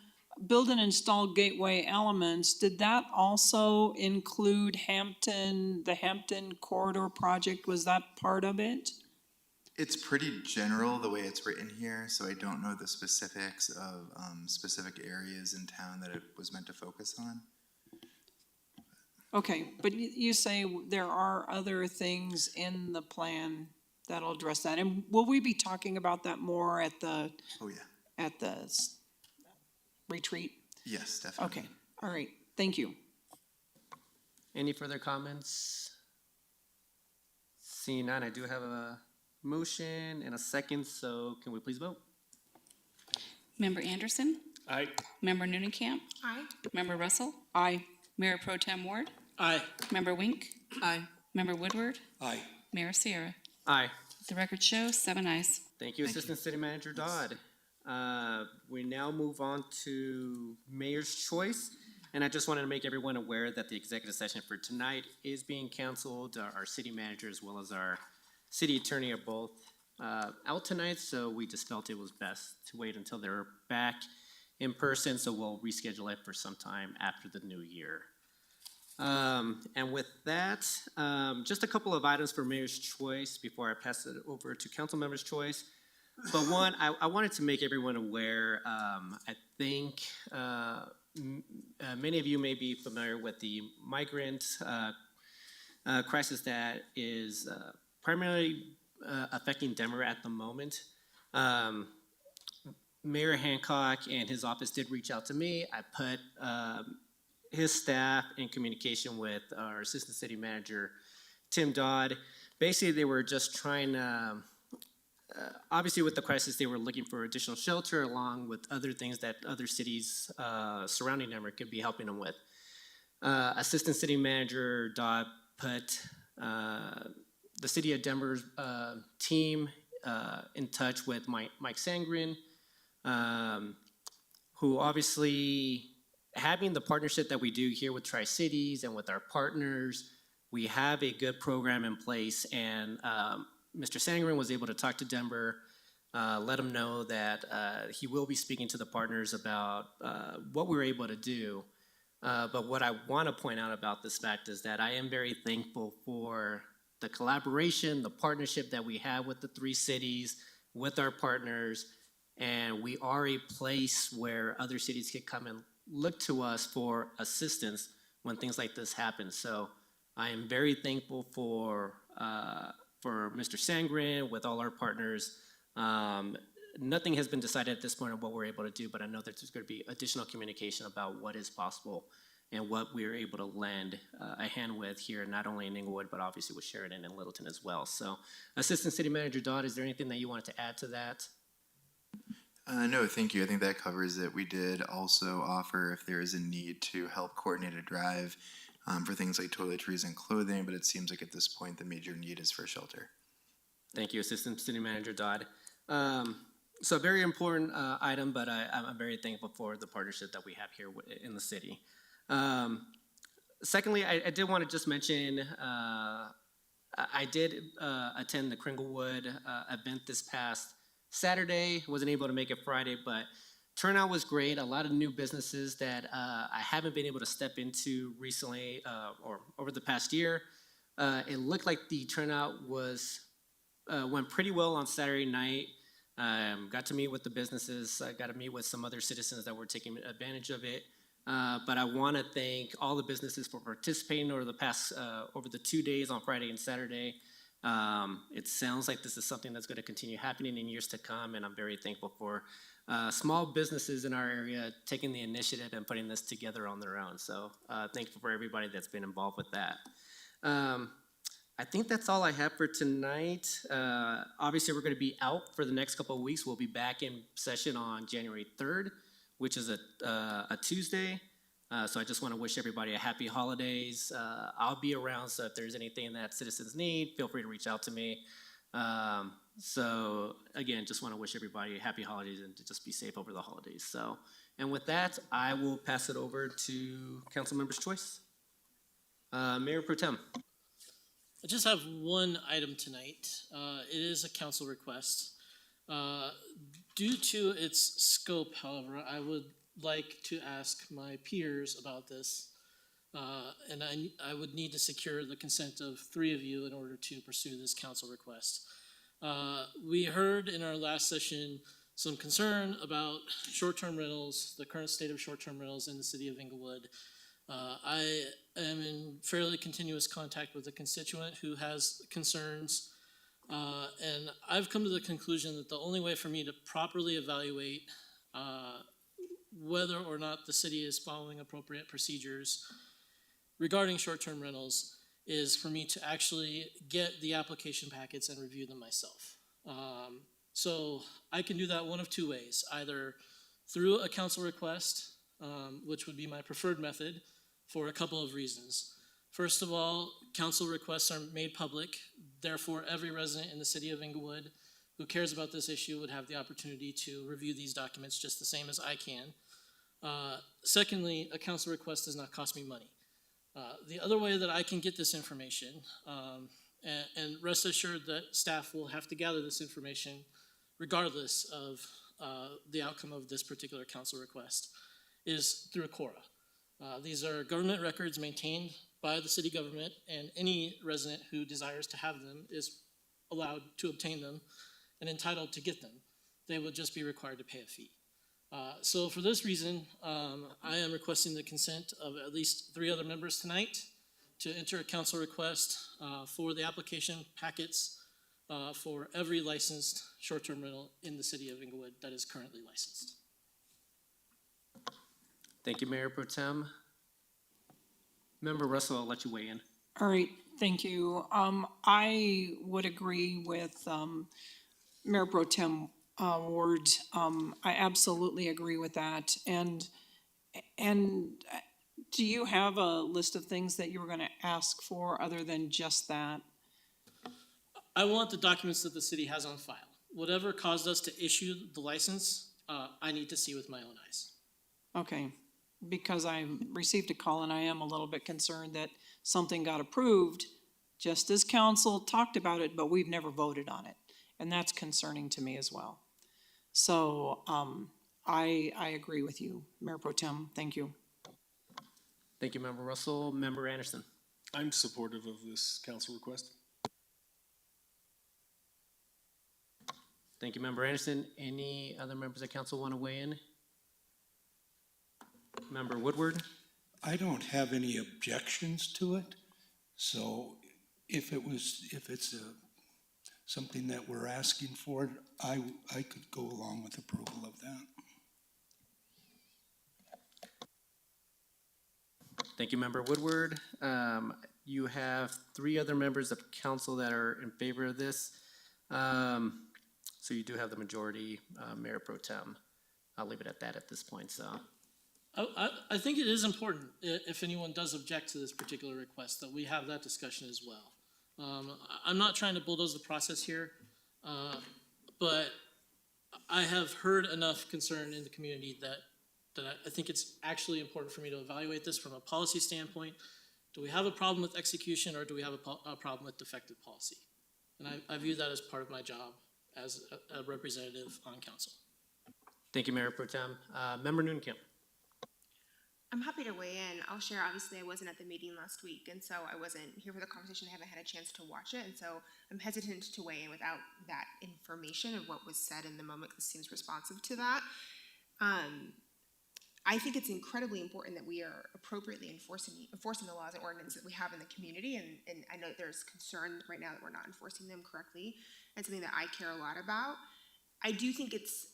build and install gateway elements, did that also include the Hampton Corridor project? Was that part of it? It's pretty general the way it's written here, so I don't know the specifics of specific areas in town that it was meant to focus on. Okay, but you say there are other things in the plan that'll address that, and will we be talking about that more at the Oh, yeah. retreat? Yes, definitely. Okay, all right, thank you. Any further comments? Seeing none, I do have a motion and a second, so can we please vote? Member Anderson, Aye. Member Noonenkamp, Aye. Member Russell, Aye. Mayor Pro Tem Ward, Aye. Member Wink, Aye. Member Woodward, Aye. Mayor Sierra. Aye. The record shows 7 ayes. Thank you, Assistant City Manager Dodd. We now move on to Mayor's Choice. And I just wanted to make everyone aware that the executive session for tonight is being canceled. Our city manager as well as our city attorney are both out tonight, so we just felt it was best to wait until they're back in person, so we'll reschedule it for some time after the new year. And with that, just a couple of items for Mayor's Choice before I pass it over to Council Member's Choice. But one, I wanted to make everyone aware, I think many of you may be familiar with the migrant crisis that is primarily affecting Denver at the moment. Mayor Hancock and his office did reach out to me. I put his staff in communication with our Assistant City Manager, Tim Dodd. Basically, they were just trying to, obviously with the crisis, they were looking for additional shelter along with other things that other cities surrounding Denver could be helping them with. Assistant City Manager Dodd put the City of Denver's team in touch with Mike Sangren, who obviously, having the partnership that we do here with Tri-Cities and with our partners, we have a good program in place, and Mr. Sangren was able to talk to Denver, let him know that he will be speaking to the partners about what we were able to do. But what I want to point out about this fact is that I am very thankful for the collaboration, the partnership that we have with the three cities, with our partners, and we are a place where other cities can come and look to us for assistance when things like this happen. So I am very thankful for Mr. Sangren with all our partners. Nothing has been decided at this point on what we're able to do, but I know that there's going to be additional communication about what is possible and what we're able to lend a hand with here, not only in Englewood, but obviously with Sheridan and Littleton as well. So Assistant City Manager Dodd, is there anything that you wanted to add to that? No, thank you. I think that covers it. We did also offer if there is a need to help coordinate a drive for things like toiletries and clothing, but it seems like at this point the major need is for shelter. Thank you, Assistant City Manager Dodd. So a very important item, but I'm very thankful for the partnership that we have here in the city. Secondly, I did want to just mention, I did attend the Kringlewood event this past Saturday, wasn't able to make it Friday, but turnout was great. A lot of new businesses that I haven't been able to step into recently or over the past year. It looked like the turnout went pretty well on Saturday night. Got to meet with the businesses. I got to meet with some other citizens that were taking advantage of it. But I want to thank all the businesses for participating over the 2 days on Friday and Saturday. It sounds like this is something that's going to continue happening in years to come, and I'm very thankful for small businesses in our area taking the initiative and putting this together on their own. So thankful for everybody that's been involved with that. I think that's all I have for tonight. Obviously, we're going to be out for the next couple of weeks. We'll be back in session on January 3rd, which is a Tuesday. So I just want to wish everybody a happy holidays. I'll be around, so if there's anything that citizens need, feel free to reach out to me. So again, just want to wish everybody happy holidays and to just be safe over the holidays. So, and with that, I will pass it over to council member's choice. Mayor Pro Tem. I just have one item tonight. It is a council request. Due to its scope, however, I would like to ask my peers about this. And I would need to secure the consent of 3 of you in order to pursue this council request. We heard in our last session some concern about short-term rentals, the current state of short-term rentals in the city of Englewood. I am in fairly continuous contact with a constituent who has concerns, and I've come to the conclusion that the only way for me to properly evaluate whether or not the city is following appropriate procedures regarding short-term rentals is for me to actually get the application packets and review them myself. So I can do that one of 2 ways, either through a council request, which would be my preferred method for a couple of reasons. First of all, council requests are made public, therefore every resident in the city of Englewood who cares about this issue would have the opportunity to review these documents just the same as I can. Secondly, a council request does not cost me money. The other way that I can get this information, and rest assured that staff will have to gather this information regardless of the outcome of this particular council request, is through a CORA. These are government records maintained by the city government, and any resident who desires to have them is allowed to obtain them and entitled to get them. They would just be required to pay a fee. So for this reason, I am requesting the consent of at least 3 other members tonight to enter a council request for the application packets for every licensed short-term rental in the city of Englewood that is currently licensed. Thank you, Mayor Pro Tem. Member Russell, I'll let you weigh in. All right, thank you. I would agree with Mayor Pro Tem Ward. I absolutely agree with that. And do you have a list of things that you were going to ask for other than just that? I want the documents that the city has on file. Whatever caused us to issue the license, I need to see with my own eyes. Okay, because I received a call and I am a little bit concerned that something got approved just as council talked about it, but we've never voted on it. And that's concerning to me as well. So I agree with you, Mayor Pro Tem. Thank you. Thank you, Member Russell. Member Anderson. I'm supportive of this council request. Thank you, Member Anderson. Any other members of council want to weigh in? Member Woodward? I don't have any objections to it, so if it's something that we're asking for, I could go along with approval of that. Thank you, Member Woodward. You have 3 other members of council that are in favor of this. So you do have the majority, Mayor Pro Tem. I'll leave it at that at this point, so. I think it is important, if anyone does object to this particular request, that we have that discussion as well. I'm not trying to bulldoze the process here, but I have heard enough concern in the community that I think it's actually important for me to evaluate this from a policy standpoint. Do we have a problem with execution, or do we have a problem with defective policy? And I view that as part of my job as a representative on council. Thank you, Mayor Pro Tem. Member Nunekamp. I'm happy to weigh in. I'll share, obviously, I wasn't at the meeting last week, and so I wasn't here for the conversation. I haven't had a chance to watch it, and so I'm hesitant to weigh in without that information of what was said in the moment, because it seems responsive to that. I think it's incredibly important that we are appropriately enforcing the laws and ordinances that we have in the community, and I know that there's concern right now that we're not enforcing them correctly, and something that I care a lot about. I do think it's,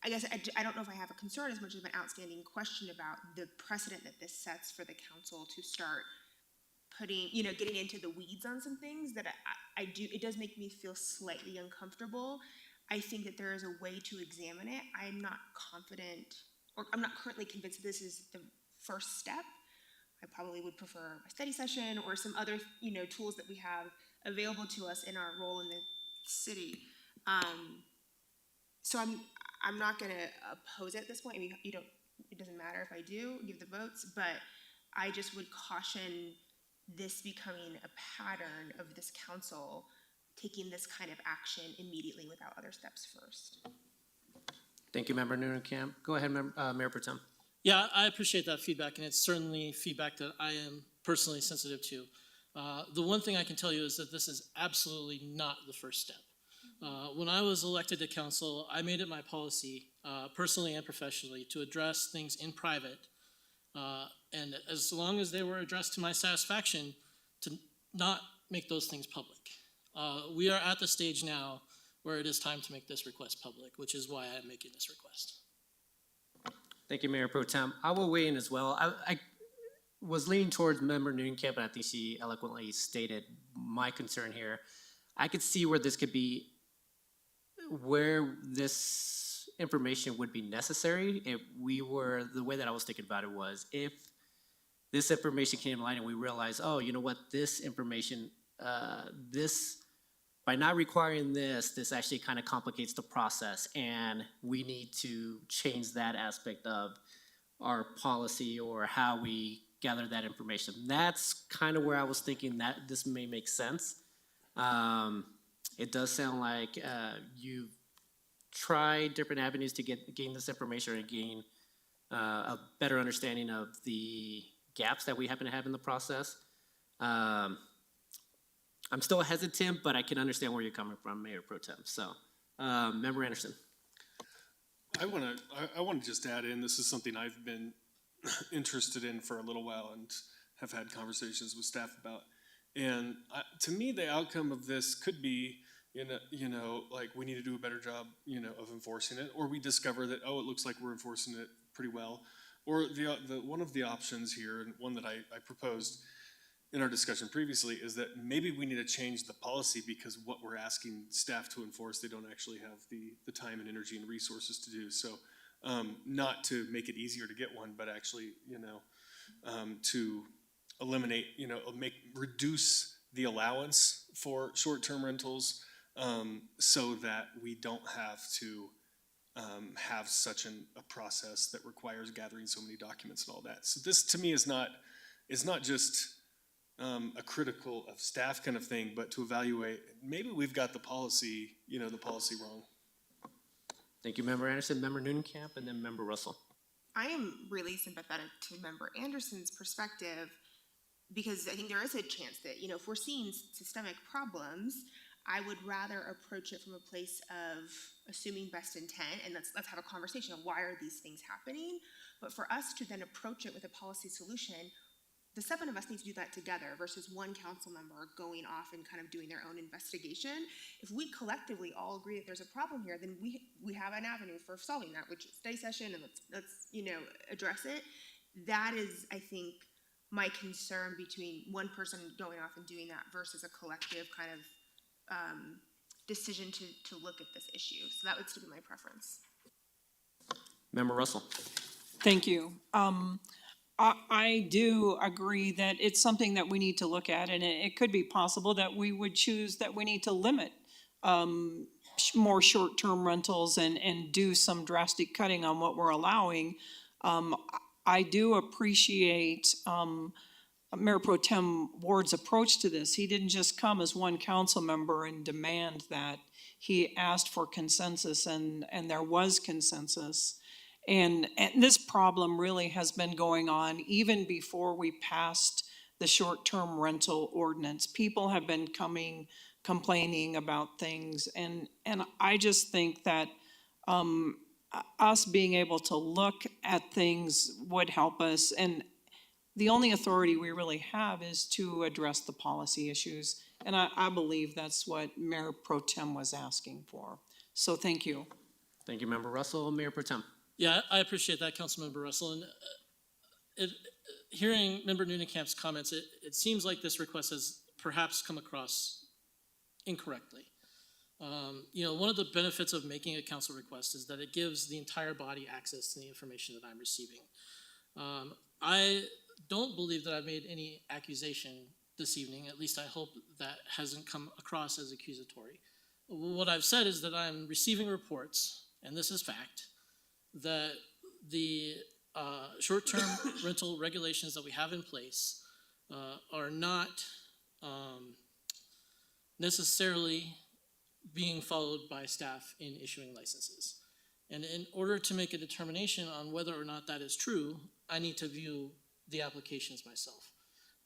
I guess I don't know if I have a concern as much as an outstanding question about the precedent that this sets for the council to start putting, getting into the weeds on some things that it does make me feel slightly uncomfortable. I think that there is a way to examine it. I'm not confident, or I'm not currently convinced that this is the first step. I probably would prefer a study session or some other, tools that we have available to us in our role in the city. So I'm not going to oppose it at this point. I mean, it doesn't matter if I do give the votes, but I just would caution this becoming a pattern of this council taking this kind of action immediately without other steps first. Thank you, Member Nunekamp. Go ahead, Mayor Pro Tem. Yeah, I appreciate that feedback, and it's certainly feedback that I am personally sensitive to. The one thing I can tell you is that this is absolutely not the first step. When I was elected to council, I made it my policy, personally and professionally, to address things in private, and as long as they were addressed to my satisfaction, to not make those things public. We are at the stage now where it is time to make this request public, which is why I'm making this request. Thank you, Mayor Pro Tem. I will weigh in as well. I was leaning towards Member Nunekamp, and I think she eloquently stated my concern here. I could see where this could be, where this information would be necessary if the way that I was thinking about it was, if this information came in line and we realized, oh, you know what, this information, by not requiring this actually kind of complicates the process, and we need to change that aspect of our policy or how we gather that information. That's kind of where I was thinking that this may make sense. It does sound like you've tried different avenues to gain this information and gain a better understanding of the gaps that we happen to have in the process. I'm still hesitant, but I can understand where you're coming from, Mayor Pro Tem. So, Member Anderson. I want to just add in, this is something I've been interested in for a little while and have had conversations with staff about. And to me, the outcome of this could be, like we need to do a better job, of enforcing it, or we discover that, oh, it looks like we're enforcing it pretty well. Or the one of the options here, and one that I proposed in our discussion previously, is that maybe we need to change the policy, because what we're asking staff to enforce, they don't actually have the time and energy and resources to do. So not to make it easier to get one, but actually, to eliminate, reduce the allowance for short-term rentals, so that we don't have to have such a process that requires gathering so many documents and all that. So this, to me, is not just a critical of staff kind of thing, but to evaluate, maybe we've got the policy wrong. Thank you, Member Anderson. Member Nunekamp, and then Member Russell. I am really sympathetic to Member Anderson's perspective, because I think there is a chance that, if we're seeing systemic problems, I would rather approach it from a place of assuming best intent, and let's have a conversation of why are these things happening. But for us to then approach it with a policy solution, the 7 of us need to do that together versus one council member going off and kind of doing their own investigation. If we collectively all agree that there's a problem here, then we have an avenue for solving that, which is study session, and let's address it. That is, I think, my concern between one person going off and doing that versus a collective kind of decision to look at this issue. So that would still be my preference. Member Russell. Thank you. I do agree that it's something that we need to look at, and it could be possible that we would choose that we need to limit more short-term rentals and do some drastic cutting on what we're allowing. I do appreciate Mayor Pro Tem Ward's approach to this. He didn't just come as one council member and demand that. he asked for consensus, and there was consensus. And this problem really has been going on even before we passed the short-term rental ordinance. People have been coming, complaining about things, and I just think that us being able to look at things would help us, and the only authority we really have is to address the policy issues, and I believe that's what Mayor Pro Tem was asking for. So thank you. Thank you, Member Russell. Mayor Pro Tem. Yeah, I appreciate that, Councilmember Russell. And hearing Member Noonenkamp's comments, it seems like this request has perhaps come across incorrectly. One of the benefits of making a council request is that it gives the entire body access to the information that I'm receiving. I don't believe that I've made any accusation this evening. At least I hope that hasn't come across as accusatory. What I've said is that I'm receiving reports, and this is fact, that the short-term rental regulations that we have in place are not necessarily being followed by staff in issuing licenses. And in order to make a determination on whether or not that is true, I need to view the applications myself.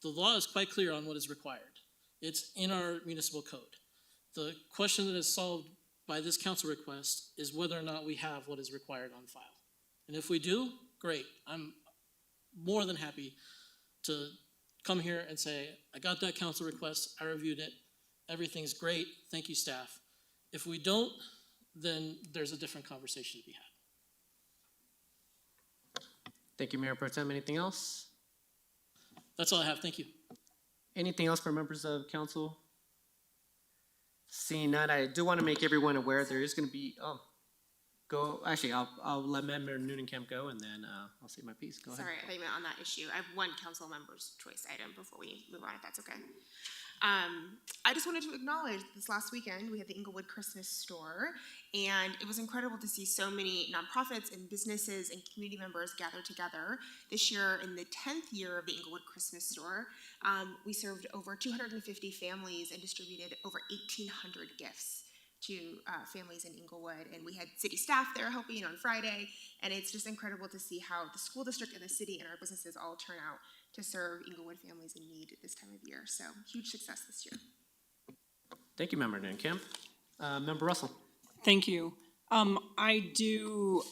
The law is quite clear on what is required. It's in our municipal code. The question that is solved by this council request is whether or not we have what is required on file. And if we do, great. I'm more than happy to come here and say, I got that council request, I reviewed it, everything's great, thank you, staff. If we don't, then there's a different conversation to be had. Thank you, Mayor Pro Tem. Anything else? That's all I have, thank you. Anything else for members of council? Seeing none, I do want to make everyone aware there is going to be, I'll let Member Noonenkamp go, and then I'll say my piece. Go ahead. Sorry, I thought you meant on that issue. I have one council member's choice item before we move on, if that's okay. I just wanted to acknowledge this last weekend, we had the Englewood Christmas store, and it was incredible to see so many nonprofits and businesses and community members gather together. This year, in the 10th year of the Englewood Christmas store, we served over 250 families and distributed over 1,800 gifts to families in Englewood, and we had city staff there helping on Friday, and it's just incredible to see how the school district and the city and our businesses all turn out to serve Englewood families in need this time of year. So huge success this year. Thank you, Member Noonenkamp. Member Russell. Thank you. I do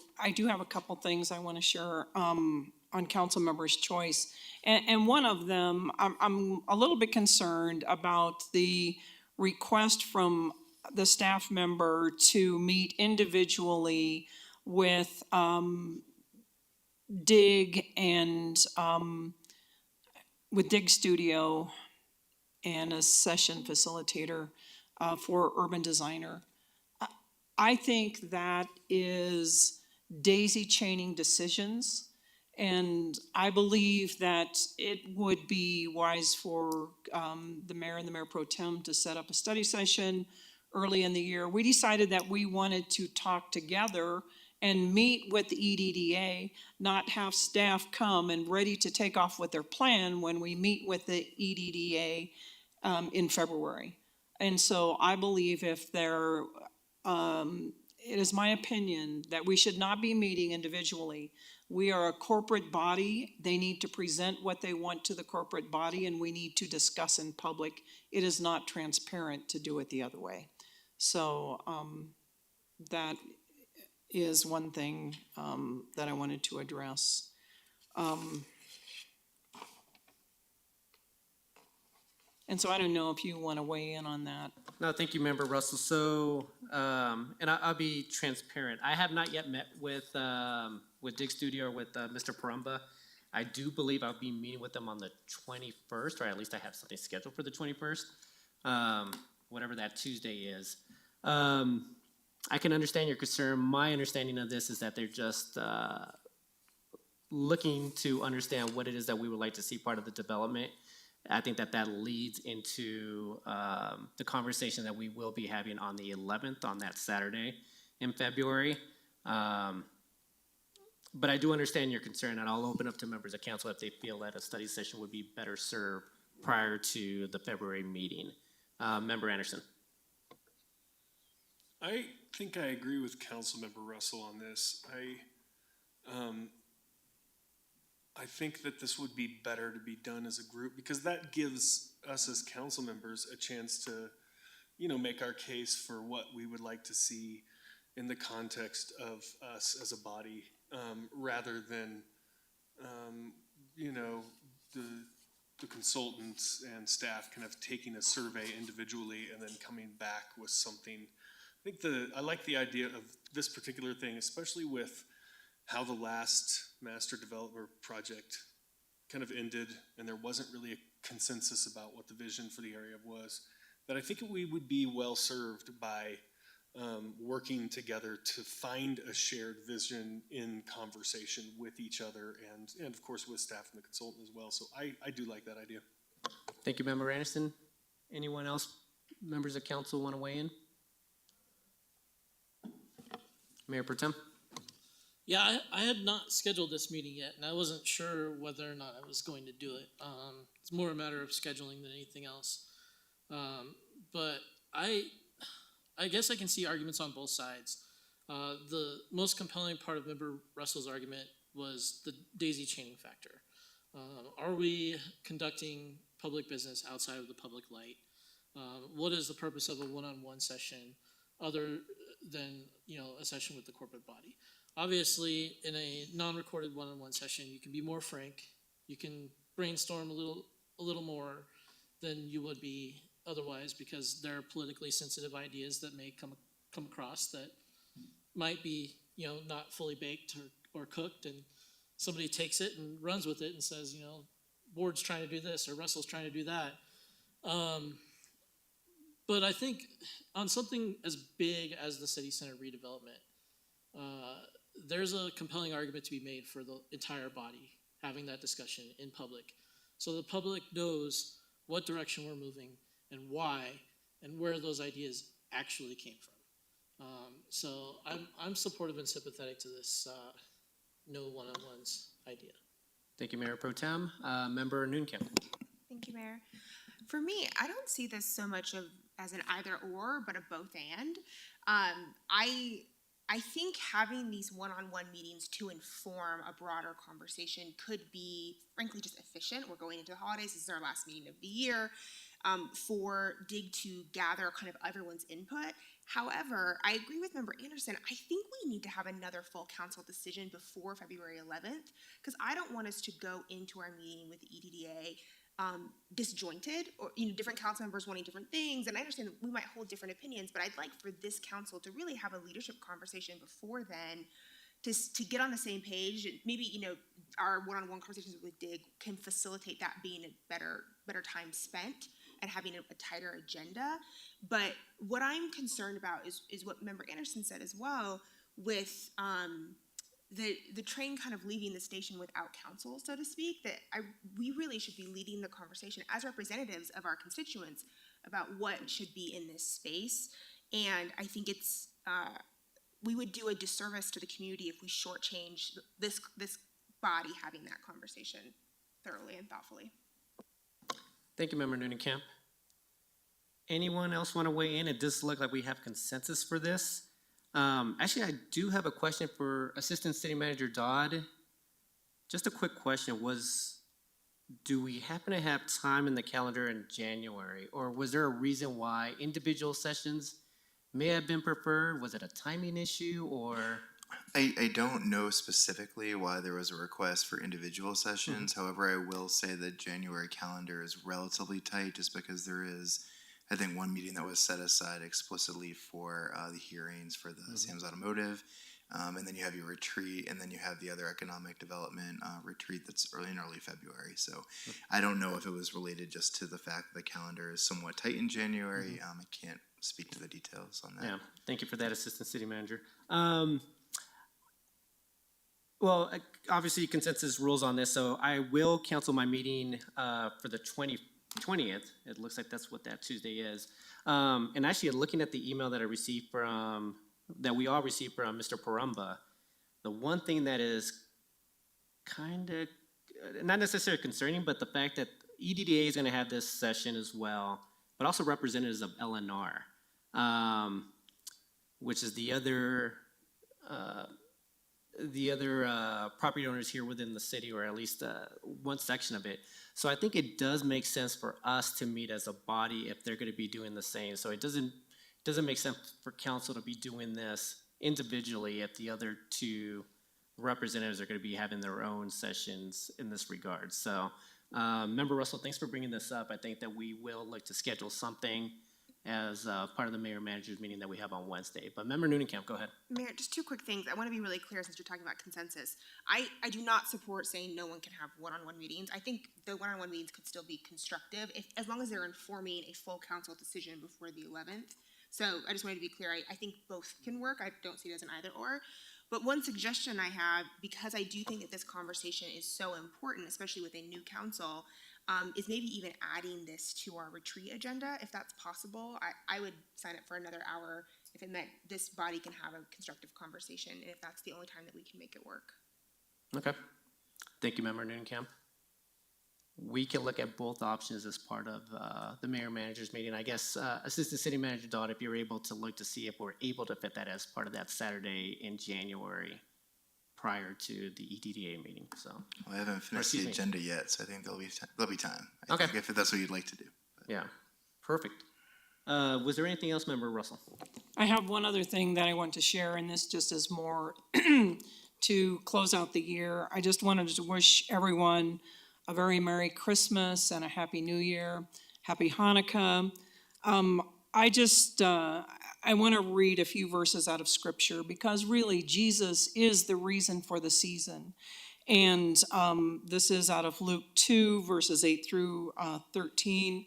have a couple things I want to share on council members' choice. And one of them, I'm a little bit concerned about the request from the staff member to meet individually with DIG and with DIG Studio and a session facilitator for urban designer. I think that is daisy chaining decisions, and I believe that it would be wise for the mayor and the mayor pro tem to set up a study session early in the year. We decided that we wanted to talk together and meet with the EDDA, not have staff come and ready to take off with their plan when we meet with the EDDA in February. And so I believe if there, it is my opinion that we should not be meeting individually. We are a corporate body. They need to present what they want to the corporate body, and we need to discuss in public. It is not transparent to do it the other way. So that is one thing that I wanted to address. And so I don't know if you want to weigh in on that. No, thank you, Member Russell. So, and I'll be transparent. I have not yet met with Dig Studio or with Mr. Parumba. I do believe I'll be meeting with them on the 21st, or at least I have something scheduled for the 21st, whatever that Tuesday is. I can understand your concern. My understanding of this is that they're just looking to understand what it is that we would like to see part of the development. I think that that leads into the conversation that we will be having on the 11th, on that Saturday in February. But I do understand your concern, and I'll open up to members of council if they feel that a study session would be better served prior to the February meeting. Member Anderson. I think I agree with Councilmember Russell on this. I think that this would be better to be done as a group because that gives us as council members a chance to, make our case for what we would like to see in the context of us as a body, rather than, the consultants and staff kind of taking a survey individually and then coming back with something. I like the idea of this particular thing, especially with how the last master developer project kind of ended and there wasn't really a consensus about what the vision for the area was, that I think we would be well served by working together to find a shared vision in conversation with each other and of course with staff and the consultant as well. So I do like that idea. Thank you, Member Anderson. Anyone else, members of council, want to weigh in? Mayor Pro Tem? Yeah, I had not scheduled this meeting yet, and I wasn't sure whether or not I was going to do it. It's more a matter of scheduling than anything else. But I guess I can see arguments on both sides. The most compelling part of Member Russell's argument was the daisy chaining factor. Are we conducting public business outside of the public light? What is the purpose of a one-on-one session other than, a session with the corporate body? Obviously, in a non-recorded one-on-one session, you can be more frank. You can brainstorm a little more than you would be otherwise, because there are politically sensitive ideas that may come across that might be, not fully baked or cooked, and somebody takes it and runs with it and says, board's trying to do this or Russell's trying to do that. But I think on something as big as the city center redevelopment, there's a compelling argument to be made for the entire body having that discussion in public, so the public knows what direction we're moving and why and where those ideas actually came from. So I'm supportive and sympathetic to this no one-on-ones idea. Thank you, Mayor Pro Tem. Member Noonkamp. Thank you, Mayor. For me, I don't see this so much as an either or, but a both and. I think having these one-on-one meetings to inform a broader conversation could be, frankly, just efficient. We're going into the holidays. This is our last meeting of the year. For DIG to gather kind of everyone's input. However, I agree with Member Anderson. I think we need to have another full council decision before February 11th, because I don't want us to go into our meeting with the EDDA disjointed, or different council members wanting different things. And I understand that we might hold different opinions, but I'd like for this council to really have a leadership conversation before then, to get on the same page. And maybe our one-on-one conversations with DIG can facilitate that being a better time spent and having a tighter agenda. But what I'm concerned about is what Member Anderson said as well, with the train kind of leaving the station without counsel, so to speak, that we really should be leading the conversation as representatives of our constituents about what should be in this space. And I think it's we would do a disservice to the community if we shortchange this body having that conversation thoroughly and thoughtfully. Thank you, Member Noonkamp. Anyone else want to weigh in? It does look like we have consensus for this. Actually, I do have a question for Assistant City Manager Dodd. Just a quick question do we happen to have time in the calendar in January, or was there a reason why individual sessions may have been preferred? Was it a timing issue, or? I don't know specifically why there was a request for individual sessions. However, I will say that January calendar is relatively tight just because there is, I think, one meeting that was set aside explicitly for the hearings for the Sam's Automotive. And then you have your retreat, and then you have the other economic development retreat that's in early February. So I don't know if it was related just to the fact that the calendar is somewhat tight in January. I can't speak to the details on that. Yeah, thank you for that, Assistant City Manager. Well, obviously consensus rules on this, so I will cancel my meeting for the 20th. It looks like that's what that Tuesday is. And actually, looking at the email that we all received from Mr. Porumba, the one thing that is kind of not necessarily concerning, but the fact that EDDA is going to have this session as well, but also representatives of LNR. which is the other property owners here within the city, or at least one section of it. So I think it does make sense for us to meet as a body if they're going to be doing the same. So it doesn't make sense for council to be doing this individually if the other two representatives are going to be having their own sessions in this regard. So, Member Russell, thanks for bringing this up. I think that we will look to schedule something as part of the mayor-manager's meeting that we have on Wednesday. But Member Noonan-Camp, go ahead. Mayor, just two quick things. I want to be really clear since you're talking about consensus. I do not support saying no one can have one-on-one meetings. I think the one-on-one meetings could still be constructive as long as they're informing a full council decision before the 11th. So I just wanted to be clear. I think both can work. I don't see it as an either or. But one suggestion I have, because I do think that this conversation is so important, especially with a new council, is maybe even adding this to our retreat agenda, if that's possible. I would sign up for another hour if it meant this body can have a constructive conversation, and if that's the only time that we can make it work. Okay. Thank you, Member Noonan-Camp. We can look at both options as part of the mayor-manager's meeting. I guess, Assistant City Manager Dodd, if you're able to look to see if we're able to fit that as part of that Saturday in January prior to the EDDA meeting, so. Well, I haven't finished the agenda yet, so I think there'll be time. I think if that's what you'd like to do. But. Yeah, perfect. Was there anything else, Member Russell? I have one other thing that I want to share, and this just is more to close out the year. I just wanted to wish everyone a very Merry Christmas and a Happy New Year, Happy Hanukkah. I want to read a few verses out of Scripture because really Jesus is the reason for the season. And this is out of Luke 2, verses 8 through 13.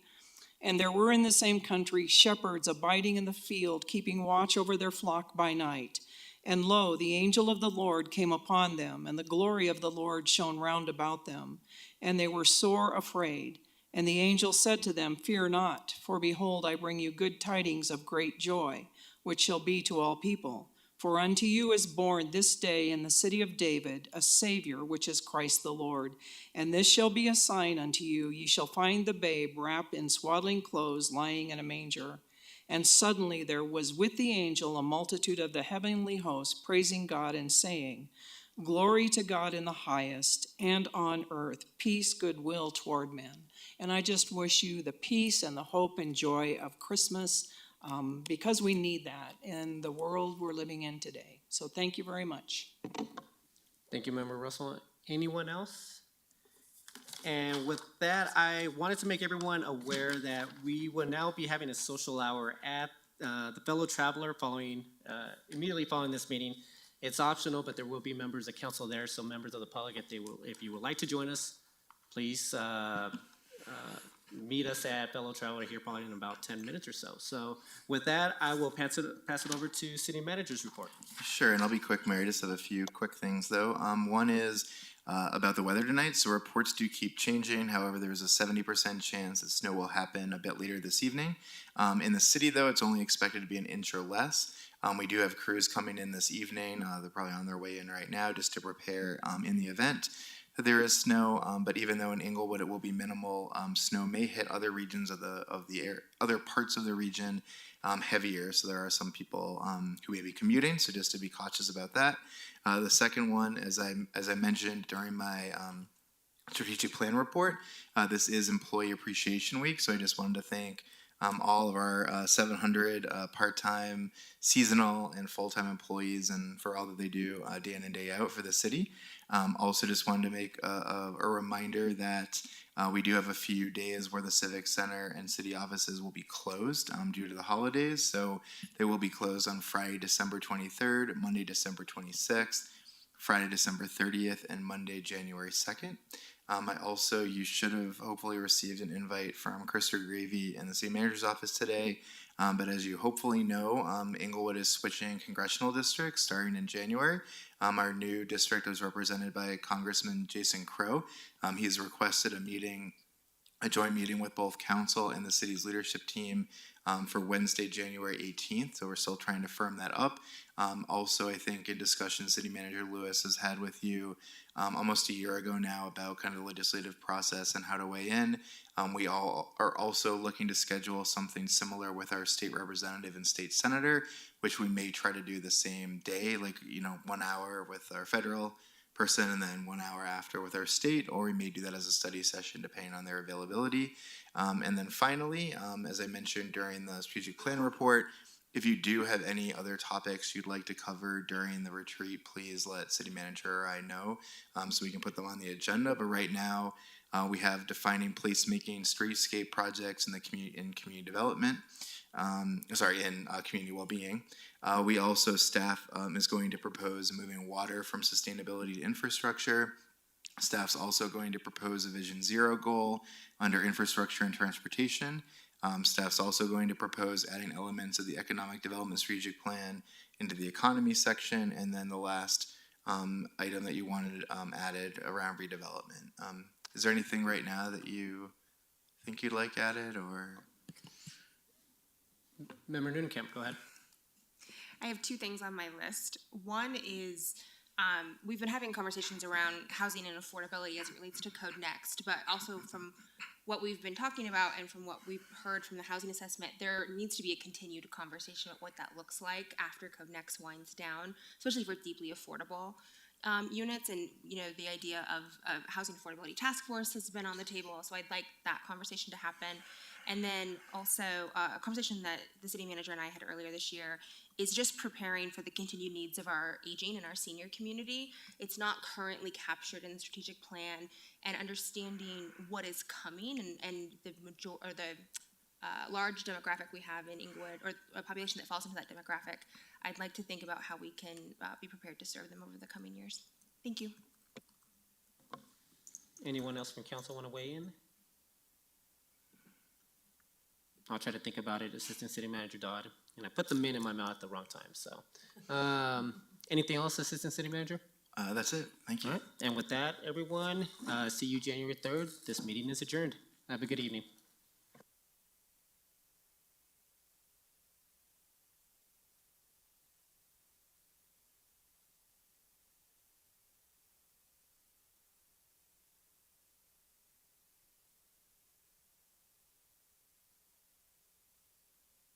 And there were in the same country shepherds abiding in the field, keeping watch over their flock by night. And lo, the angel of the Lord came upon them, and the glory of the Lord shone round about them. And they were sore afraid. And the angel said to them, Fear not, for behold, I bring you good tidings of great joy, which shall be to all people. For unto you is born this day in the city of David a Savior, which is Christ the Lord. And this shall be a sign unto you, ye shall find the babe wrapped in swaddling clothes, lying in a manger. And suddenly there was with the angel a multitude of the heavenly host, praising God and saying, Glory to God in the highest, and on earth peace, goodwill toward men. And I just wish you the peace and the hope and joy of Christmas, because we need that in the world we're living in today. So thank you very much. Thank you, Member Russell. Anyone else? And with that, I wanted to make everyone aware that we will now be having a social hour at the Fellow Traveler immediately following this meeting. It's optional, but there will be members of council there, so members of the public, if you would like to join us, please meet us at Fellow Traveler here probably in about 10 minutes or so. So with that, I will pass it over to City Manager's report. Sure, and I'll be quick, Mayor. Just have a few quick things, though. One is about the weather tonight. So reports do keep changing. However, there's a 70% chance that snow will happen a bit later this evening. In the city, though, it's only expected to be an inch or less. We do have crews coming in this evening. They're probably on their way in right now just to prepare in the event that there is snow. But even though in Englewood it will be minimal, snow may hit other regions of the air, other parts of the region heavier. So there are some people who may be commuting. So just to be cautious about that. The second one, as I mentioned during my strategic plan report, this is Employee Appreciation Week. So I just wanted to thank all of our 700 part-time, seasonal, and full-time employees, and for all that they do day in and day out for the city. Also just wanted to make a reminder that we do have a few days where the Civic Center and city offices will be closed due to the holidays. So they will be closed on Friday, December 23rd, Monday, December 26th, Friday, December 30th, and Monday, January 2nd. You should have hopefully received an invite from Krista Gravy in the city manager's office today. But as you hopefully know, Englewood is switching congressional districts starting in January. Our new district is represented by Congressman Jason Crow. He's requested a meeting a joint meeting with both council and the city's leadership team for Wednesday, January 18th. So we're still trying to firm that up. Also, I think in discussion City Manager Lewis has had with you almost a year ago now about kind of the legislative process and how to weigh in. We all are also looking to schedule something similar with our state representative and state senator, which we may try to do the same day, like, 1 hour with our federal person and then 1 hour after with our state, or we may do that as a study session depending on their availability. And then finally, as I mentioned during the strategic plan report, if you do have any other topics you'd like to cover during the retreat, please let city manager or I know so we can put them on the agenda. But right now, we have defining placemaking streetscape projects in the community development. In community well-being. We also, staff is going to propose moving water from sustainability to infrastructure. Staff's also going to propose a Vision Zero goal under infrastructure and transportation. Staff's also going to propose adding elements of the economic development strategic plan into the economy section. And then the last item that you wanted added around redevelopment. Is there anything right now that you think you'd like added, or? Member Nunekamp, go ahead. I have two things on my list. One is, we've been having conversations around housing and affordability as it relates to Code Next, but also from what we've been talking about and from what we've heard from the housing assessment, there needs to be a continued conversation about what that looks like after Code Next winds down, especially for deeply affordable units. And, the idea of a housing affordability task force has been on the table, so I'd like that conversation to happen. And then also a conversation that the city manager and I had earlier this year is just preparing for the continued needs of our aging and our senior community. It's not currently captured in the strategic plan, and understanding what is coming and the large demographic we have in Englewood, or a population that falls into that demographic. I'd like to think about how we can be prepared to serve them over the coming years. Thank you. Anyone else from council want to weigh in? I'll try to think about it, Assistant City Manager Dodd. And I put the mint in my mouth at the wrong time, so. Anything else, Assistant City Manager? That's it. Thank you. All right. And with that, everyone, see you January 3rd. This meeting is adjourned. Have a good evening.